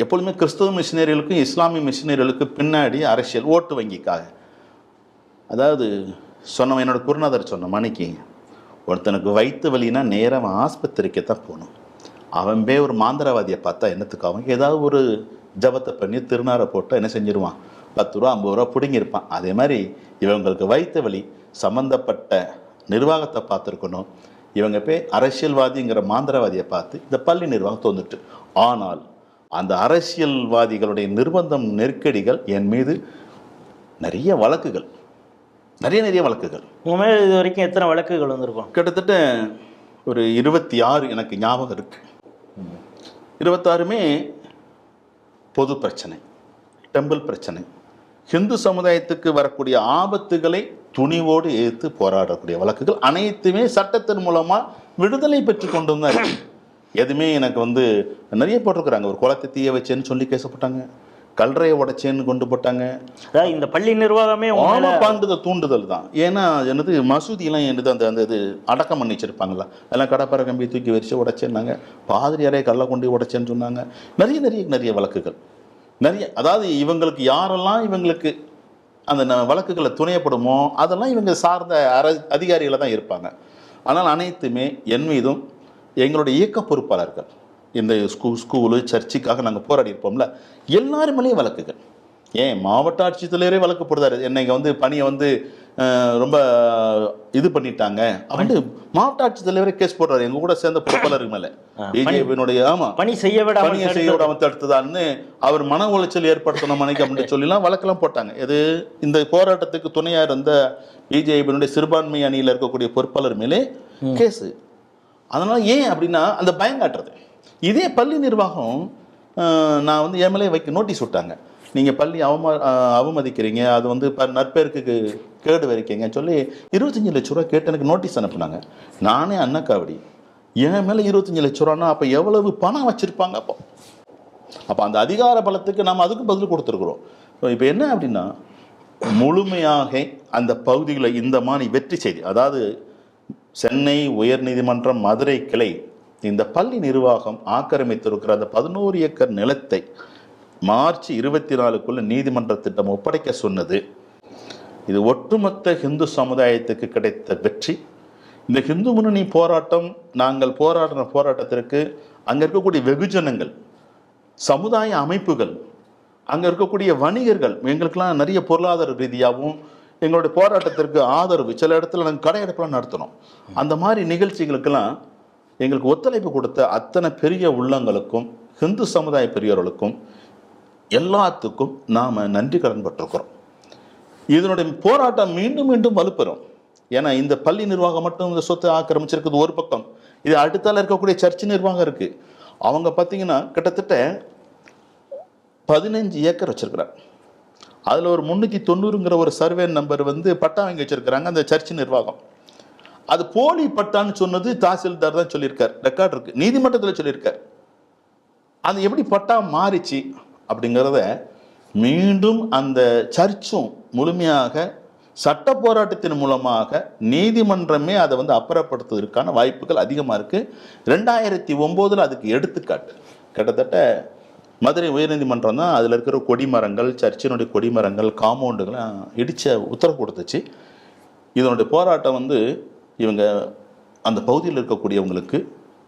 எப்பொழுதுமே கிறிஸ்தவ மிஷினரிகளுக்கும் இஸ்லாமிய மிஷினரிகளுக்கு பின்னாடி அரசியல், ஓட்டு வங்கிக்காக. அதாவது என்னோட குருநாதர் சொன்ன மணிக்கு, ஒருத்தனுக்கு வயிற்று வலினா நேரம் ஆஸ்பத்திரிக்கு தான் போகணும். அவன் ஒரு மாந்திரவாதியை பார்த்தா என்னத்துக்காகும்? ஏதாவது ஒரு ஜபத்தை பண்ணி திருநாரை போட்டால் என்ன செஞ்சிருவான்? 10 ரூபா 50 ரூபா பிடுங்கியிருப்பான். அதே மாதிரி இவங்களுக்கு வயிற்று வலி சம்மந்தப்பட்ட நிர்வாகத்தை பார்த்துருக்கணும். இவங்க அரசியல்வாதிங்கிற மாந்திரவாதியை பார்த்து இந்த பள்ளி நிர்வாகம் தோந்துட்டு. ஆனால் அந்த அரசியல்வாதிகளுடைய நிர்பந்தம், நெருக்கடிகள் என் மீது நிறைய வழக்குகள். உங்கள் மேலே இது வரைக்கும் எத்தனை வழக்குகள் வந்திருக்கும்? கிட்டத்தட்ட ஒரு 26 எனக்கு ஞாபகம் இருக்கு. 26மே பொது பிரச்சனை, டெம்பிள் பிரச்சனை, ஹிந்து சமுதாயத்துக்கு வரக்கூடிய ஆபத்துகளை துணிவோடு எதிர்த்து போராடக்கூடிய வழக்குகள் அனைத்துமே சட்டத்தின் மூலமாக விடுதலை பெற்று கொண்டு வந்தார். எதுவுமே எனக்கு நிறைய போட்டிருக்கிறாங்க. ஒரு குளத்தை தீய வச்சேன்னு சொல்லி கேசப்பட்டாங்க, கல்றையை உடைச்சேன்னு கொண்டு போட்டாங்க. அதான் இந்த பள்ளி நிர்வாகமே பாண்டுத தூண்டுதல் தான். ஏன்னா மசூதியெல்லாம் அந்த இது அடக்கம் பண்ணி வச்சிருப்பாங்களா, எல்லாம் கடப்பாறை கம்பி தூக்கி வச்சு உடைச்சேன்னாங்க. பாதிரியாரே கல்லை கொண்டு உடைச்சேன்னு சொன்னாங்க. நிறைய வழக்குகள் நிறைய. அதாவது இவங்களுக்கு யாரெல்லாம் இவங்களுக்கு அந்த வழக்குகளை துணையப்படுமோ அதெல்லாம் இவங்க சார்ந்த அதிகாரிகளை தான் இருப்பாங்க. ஆனால் அனைத்துமே என் மீதும் எங்களுடைய இயக்க பொறுப்பாளர்கள், இந்த ஸ்கூலு சர்ச்சுக்காக நாங்கள் போராடி இருப்போம்ல, எல்லாருமேலேயும் வழக்குகள். ஏன் மாவட்ட ஆட்சித்தலைவரே வழக்கு போடுறாரு. என்னைக்கு பணியை ரொம்ப இது பண்ணிட்டாங்க அப்படின்னு மாவட்ட ஆட்சித்தலைவரே கேஸ் போடுறாரு எங்க கூட சேர்ந்த பொறுப்பாளருக்கு மேலே. பிஜேபியினுடைய பணி செய்ய விடாம தடுத்ததான்னு அவர் மன உளைச்சல் ஏற்படுத்தணும் மனைக்கு அப்படின்னு சொல்லிலாம் வழக்கெல்லாம் போட்டாங்க. இது இந்த போராட்டத்துக்கு துணையா இருந்த பிஜேபியினுடைய சிறுபான்மை அணியில் இருக்கக்கூடிய பொறுப்பாளர் மேலே கேஸு. அதனால ஏன் அப்படின்னா அந்த பயங்காட்டுறது. இதே பள்ளி நிர்வாகம் நான் என் மேலே நோட்டீஸ் விட்டாங்க. நீங்கள் பள்ளி அவமதிக்கிறீங்க, அது நற்பேருக்கு கேடு வரைக்கீங்கன்னு சொல்லி 25 லட்ச ரூபா கேட்டு எனக்கு நோட்டீஸ் அனுப்புனாங்க. நானே அன்னக்காவடி என் மேலே 25 லட்சம் ரூபான்னா அப்போ எவ்வளவு பணம் வச்சுருப்பாங்க? அப்போ அந்த அதிகார பலத்துக்கு நாம் அதுக்கு பதில் கொடுத்துருக்குறோம். இப்போ என்ன அப்படின்னா, முழுமையாக அந்த பகுதிகளை இந்த மாதிரி வெற்றி செய்தி, அதாவது சென்னை உயர்நீதிமன்றம் மதுரை கிளை இந்த பள்ளி நிர்வாகம் ஆக்கிரமித்திருக்கிற அந்த 11 ஏக்கர் நிலத்தை மார்ச் 24க்குள்ள நீதிமன்ற திட்டம் ஒப்படைக்க சொன்னது, இது ஒட்டுமொத்த இந்து சமுதாயத்துக்கு கிடைத்த வெற்றி. இந்த இந்து முன்னணி போராட்டம், நாங்கள் போராடின போராட்டத்திற்கு அங்கே இருக்கக்கூடிய வெகுஜனங்கள், சமுதாய அமைப்புகள், அங்கே இருக்கக்கூடிய வணிகர்கள், எங்களுக்கெல்லாம் நிறைய பொருளாதார ரீதியாகவும் எங்களுடைய போராட்டத்திற்கு ஆதரவு, சில இடத்துல நாங்கள் கடையெடுப்பெல்லாம் நடத்தினோம். அந்த மாதிரி நிகழ்ச்சிகளுக்கெல்லாம் எங்களுக்கு ஒத்துழைப்பு கொடுத்த அத்தனை பெரிய உள்ளங்களுக்கும் இந்து சமுதாய பெரியவர்களுக்கும் எல்லாத்துக்கும் நாம் நன்றி கடன் பட்டிருக்கிறோம். இதனுடைய போராட்டம் மீண்டும் மீண்டும் வலுப்பெறும். ஏன்னா இந்த பள்ளி நிர்வாகம் மட்டும் இந்த சொத்தை ஆக்கிரமிச்சிருக்குது ஒரு பக்கம், இது அடுத்தால இருக்கக்கூடிய சர்ச் நிர்வாகம் இருக்கு. அவங்க பார்த்தீங்கன்னா கிட்டத்தட்ட 15 ஏக்கர் வச்சிருக்கிறாங்க. அதில் ஒரு 390ங்கிற ஒரு சர்வே நம்பர் பட்டா வாங்கி வச்சிருக்கிறாங்க அந்த சர்ச் நிர்வாகம். அது போலி பட்டான்னு சொன்னது தாசில்தார் தான் சொல்லியிருக்கார், ரெக்கார்ட் இருக்கு, நீதிமன்றத்தில் சொல்லியிருக்கார். அது எப்படி பட்டா மாறிச்சு அப்படிங்கிறத மீண்டும் அந்த சர்ச்சும் முழுமையாக சட்ட போராட்டத்தின் மூலமாக நீதிமன்றமே அதை அப்புறப்படுத்துவதற்கான வாய்ப்புகள் அதிகமாக இருக்கு. 2009 அதுக்கு எடுத்துக்காட்டு கிட்டத்தட்ட மதுரை உயர்நீதிமன்றம் தான் அதில் இருக்கிற கொடிமரங்கள், சர்ச்சினுடைய கொடிமரங்கள், காம்பவுண்டுகள்லாம் இடித்த உத்தரவு கொடுத்துச்சு. இதனுடைய போராட்டம் இவங்க அந்த பகுதியில் இருக்கக்கூடியவங்களுக்கு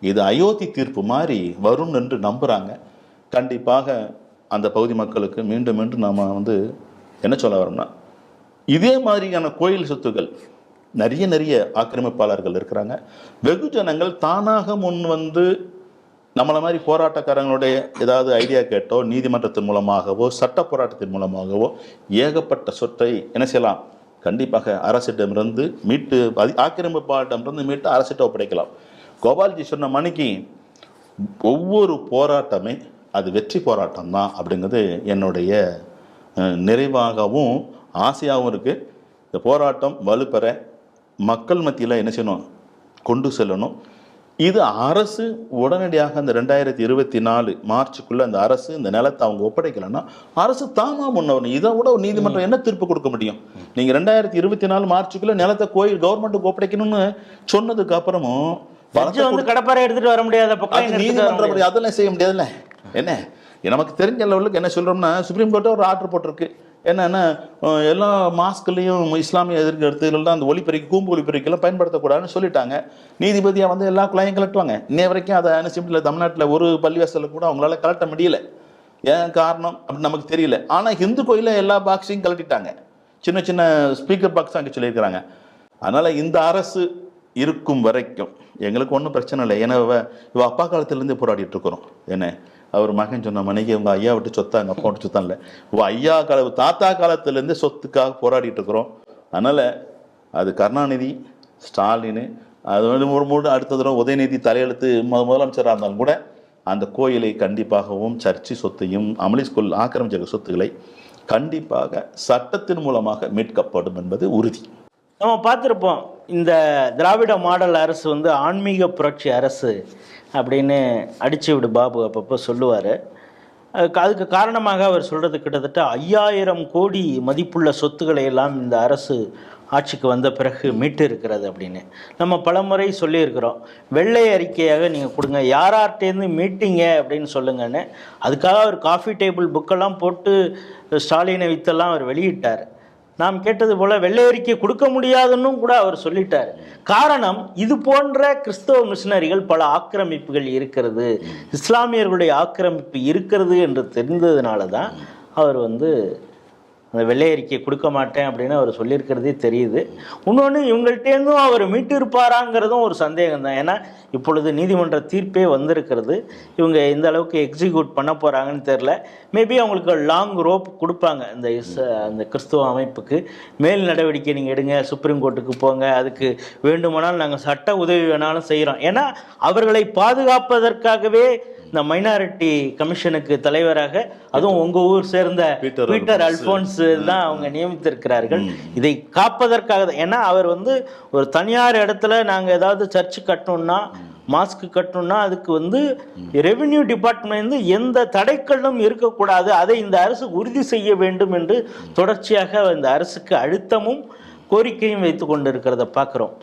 இது அயோத்தி தீர்ப்பு மாதிரி வரும் என்று நம்புகிறாங்க. கண்டிப்பாக அந்த பகுதி மக்களுக்கு மீண்டும் மீண்டும் நாம் என்ன சொல்ல வரோம்னா, இதே மாதிரியான கோயில் சொத்துக்கள் நிறைய ஆக்கிரமிப்பாளர்கள் இருக்கிறாங்க. வெகுஜனங்கள் தானாக முன் நம்மளை மாதிரி போராட்டக்காரங்களுடைய ஏதாவது ஐடியா கேட்டோ, நீதிமன்றத்தின் மூலமாகவோ, சட்ட போராட்டத்தின் மூலமாகவோ ஏகப்பட்ட சொத்தை என்ன செய்யலாம், கண்டிப்பாக அரசிடமிருந்து மீட்டு, ஆக்கிரமிப்பாளரிடமிருந்து மீட்டு அரசிட்ட ஒப்படைக்கலாம். கோபால்ஜி சொன்ன மணிக்கு ஒவ்வொரு போராட்டமே அது வெற்றி போராட்டம் தான் அப்படிங்கிறது என்னுடைய நிறைவாகவும் ஆசையாகவும் இருக்குது. இந்த போராட்டம் வலுப்பெற மக்கள் மத்தியில் என்ன செய்யணும், கொண்டு செல்லணும். இது அரசு உடனடியாக அந்த 2024 மார்ச்சுக்குள்ளே அந்த அரசு இந்த நிலத்தை அவங்க ஒப்படைக்கலைன்னா அரசு தாமா முன்னவரும். இதை விட ஒரு நீதிமன்றம் என்ன தீர்ப்பு கொடுக்க முடியும்? நீங்கள் 2024 மார்ச்சுக்குள்ளே நிலத்தை கோயில் கவர்மெண்ட்டுக்கு ஒப்படைக்கணும்னு சொன்னதுக்கு அப்புறமும் கடப்பாறை எடுத்துட்டு வர முடியாத நீதிமன்றம் அதெல்லாம் செய்ய முடியாதுல்ல. என்ன நமக்கு தெரிஞ்ச லெவலுக்கு என்ன சொல்கிறோம்னா, சுப்ரீம் கோர்ட்டை ஒரு ஆர்டர் போட்டிருக்கு. என்னென்னா எல்லா மாஸ்க்லேயும் இஸ்லாமிய எதிர்க்க இடத்துலாம் அந்த ஒலிபெருக்கி, கூம்பு ஒலிபெருக்கெல்லாம் பயன்படுத்தக்கூடாதுன்னு சொல்லிட்டாங்க. நீதிபதியாக எல்லா குழாயும் கலட்டுவாங்க. இன்னைய வரைக்கும் அதை என்ன சிம்பிள் தமிழ்நாட்டில் ஒரு பள்ளிவாசலில் கூட அவங்களால கலட்ட முடியல. ஏன் காரணம் அப்படின்னு நமக்கு தெரியல. ஆனால் ஹிந்து கோயிலில் எல்லா பாக்ஸையும் கலட்டிட்டாங்க. சின்ன சின்ன ஸ்பீக்கர் பாக்ஸ் அங்கே சொல்லியிருக்கிறாங்க. அதனால் இந்த அரசு இருக்கும் வரைக்கும் எங்களுக்கு ஒன்றும் பிரச்சனை இல்லை. ஏன்னா இவ அப்பா காலத்துலேருந்தே போராடிட்டு இருக்கிறோம். என்ன அவர் மகன் சொன்ன மனைக்கு உங்கள் ஐயா விட்டு சொத்தா, எங்கள் அப்பா விட்டு சொத்தா இல்லை, ஐயா தாத்தா காலத்துலேருந்தே சொத்துக்காக போராடிட்டு இருக்கிறோம். அதனால் அது கருணாநிதி, ஸ்டாலின், அது மூணு அடுத்த தடவை உதயநிதி தலையெழுத்து முதலமைச்சராக இருந்தாலும் கூட அந்த கோயிலை கண்டிப்பாகவும் சர்ச்சி சொத்தையும் அமளி ஸ்கூல் ஆக்கிரமிச்ச சொத்துக்களை கண்டிப்பாக சட்டத்தின் மூலமாக மீட்கப்படும் என்பது உறுதி. நம்ம பார்த்துருப்போம், இந்த திராவிட மாடல் அரசு ஆன்மீக புரட்சி அரசு அப்படின்னு அடிச்சு விடு பாபு அப்பப்போ சொல்லுவார். அதுக்கு காரணமாக அவர் சொல்கிறது கிட்டத்தட்ட 5000 கோடி மதிப்புள்ள சொத்துக்களை எல்லாம் இந்த அரசு ஆட்சிக்கு வந்த பிறகு மீட்டு இருக்கிறது அப்படின்னு நம்ம பலமுறை சொல்லியிருக்கிறோம். வெள்ளை அறிக்கையாக நீங்கள் கொடுங்க, யார்கிட்டேருந்து மீட்டிங்க அப்படின்னு சொல்லுங்கன்னு. அதுக்காக அவர் காஃபி டேபிள் புக்கெல்லாம் போட்டு ஸ்டாலினை வித்தெல்லாம் அவர் வெளியிட்டார். நாம் கேட்டது போல் வெள்ளை அறிக்கை கொடுக்க முடியாதுன்னு கூட அவர் சொல்லிட்டார். காரணம், இது போன்ற கிறிஸ்தவ மிஷினரிகள் பல ஆக்கிரமிப்புகள் இருக்கிறது, இஸ்லாமியர்களுடைய ஆக்கிரமிப்பு இருக்கிறது என்று தெரிந்ததுனால தான் அவர் அந்த வெள்ளை அறிக்கை கொடுக்க மாட்டேன் அப்படின்னு அவர் சொல்லியிருக்கிறதே தெரியுது. இன்னொன்று, இவங்கள்ட்டேருந்தும் அவர் மீட்டு இருப்பாராங்கிறதும் ஒரு சந்தேகம் தான். ஏன்னா இப்பொழுது நீதிமன்ற தீர்ப்பே வந்திருக்கிறது. இவங்க எந்த அளவுக்கு எக்ஸிக்யூட் பண்ண போகிறாங்கன்னு தெரில. மேபி அவங்களுக்கு லாங் ரோப் கொடுப்பாங்க. அந்த கிறிஸ்துவ அமைப்புக்கு மேல் நடவடிக்கை நீங்கள் எடுங்க, சுப்ரீம் கோர்ட்டுக்கு போங்க, அதுக்கு வேண்டுமானால் நாங்கள் சட்ட உதவி வேணாலும் செய்கிறோம். ஏன்னா அவர்களை பாதுகாப்பதற்காகவே இந்த மைனாரிட்டி கமிஷனுக்கு தலைவராக அதுவும் உங்கள் ஊர் சேர்ந்த பீட்டர் அல்போன்ஸ் தான் அவங்க நியமித்திருக்கிறார்கள். இதை காப்பதற்காக தான். ஏன்னா அவர் ஒரு தனியார் இடத்துல நாங்கள் ஏதாவது சர்ச்சு கட்டணும்னா மாஸ்க் கட்டணும்னா அதுக்கு வந்து ரெவென்யூ டிபார்ட்மெண்ட் எந்த தடைக்கல்லும் இருக்கக்கூடாது, அதை இந்த அரசு உறுதி செய்ய வேண்டும் என்று தொடர்ச்சியாக இந்த அரசுக்கு அழுத்தமும் கோரிக்கையும் வைத்து கொண்டு இருக்கிறத பார்க்குறோம்.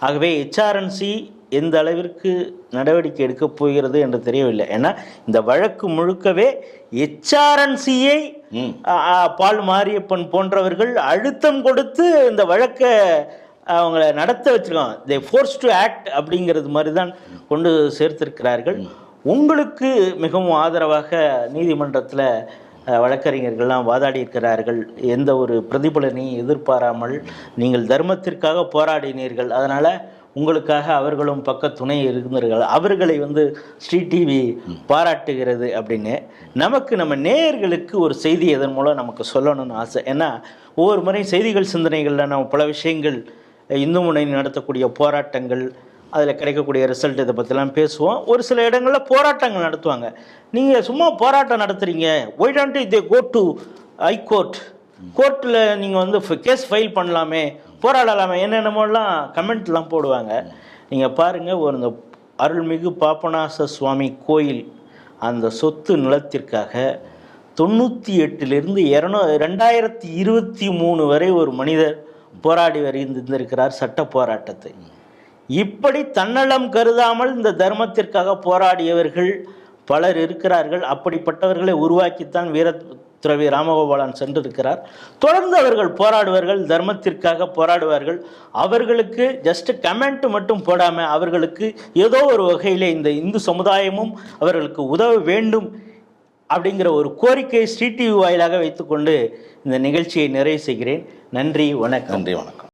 ஆகவே ஹெச்ஆர்என்சி எந்த அளவிற்கு நடவடிக்கை எடுக்கப் போகிறது என்று தெரியவில்லை. ஏன்னா இந்த வழக்கு முழுக்கவே ஹெச்ஆர்என்சியை பால் மாரியப்பன் போன்றவர்கள் அழுத்தம் கொடுத்து இந்த வழக்கை அவங்கள நடத்த வச்சிருக்காங்க. தே ஃபோர்ஸ் டு ஆக்ட் அப்படிங்கிறது மாதிரி தான் கொண்டு சேர்த்திருக்கிறார்கள். உங்களுக்கு மிகவும் ஆதரவாக நீதிமன்றத்தில் வழக்கறிஞர்கள்லாம் வாதாடி இருக்கிறார்கள். எந்த ஒரு பிரதிபலனையும் எதிர்பாராமல் நீங்கள் தர்மத்திற்காக போராடினீர்கள், அதனால் உங்களுக்காக அவர்களும் பக்க துணை இருந்தார்கள், அவர்களை வந்து ஸ்ரீ டிவி பாராட்டுகிறது அப்படின்னு நம்ம நேயர்களுக்கு ஒரு செய்தி இதன் மூலம் நமக்கு சொல்லணும்னு ஆசை. ஏன்னா ஒவ்வொரு முறையும் செய்திகள் சிந்தனைகளில் நம்ம பல விஷயங்கள் இந்து முன்னணி நடத்தக்கூடிய போராட்டங்கள், அதில் கிடைக்கக்கூடிய ரிசல்ட், இதை பற்றிலாம் பேசுவோம். ஒரு சில இடங்களில் போராட்டங்கள் நடத்துவாங்க. நீங்கள் சும்மா போராட்டம் நடத்துகிறீங்க, why don't they go to high court, கோர்ட்டில் நீங்கள் வந்து கேஸ் ஃபைல் பண்ணலாமே, போராடலாமே, என்னென்னமோலாம் கமெண்ட்லாம் போடுவாங்க. நீங்கள் பாருங்கள், ஒரு இந்த அருள்மிகு பாபநாச சுவாமி கோயில் அந்த சொத்து நிலத்திற்காக 98லிருந்து 2023 வரை ஒரு மனிதர் போராடி வருகின்றிருக்கிறார் சட்ட போராட்டத்தை. இப்படி தன்னலம் கருதாமல் இந்த தர்மத்திற்காக போராடியவர்கள் பலர் இருக்கிறார்கள். அப்படிப்பட்டவர்களை உருவாக்கித்தான் வீரத்துறவி ராமகோபாலன் சென்றிருக்கிறார். தொடர்ந்து அவர்கள் போராடுவார்கள், தர்மத்திற்காக போராடுவார்கள். அவர்களுக்கு ஜஸ்ட் கமெண்ட் மட்டும் போடாமல் அவர்களுக்கு ஏதோ ஒரு வகையில் இந்த இந்து சமுதாயமும் அவர்களுக்கு உதவ வேண்டும் அப்படிங்கிற ஒரு கோரிக்கை ஸ்ரீ டிவி வாயிலாக வைத்துக்கொண்டு இந்த நிகழ்ச்சியை நிறைவு செய்கிறேன். நன்றி, வணக்கம். நன்றி, வணக்கம்.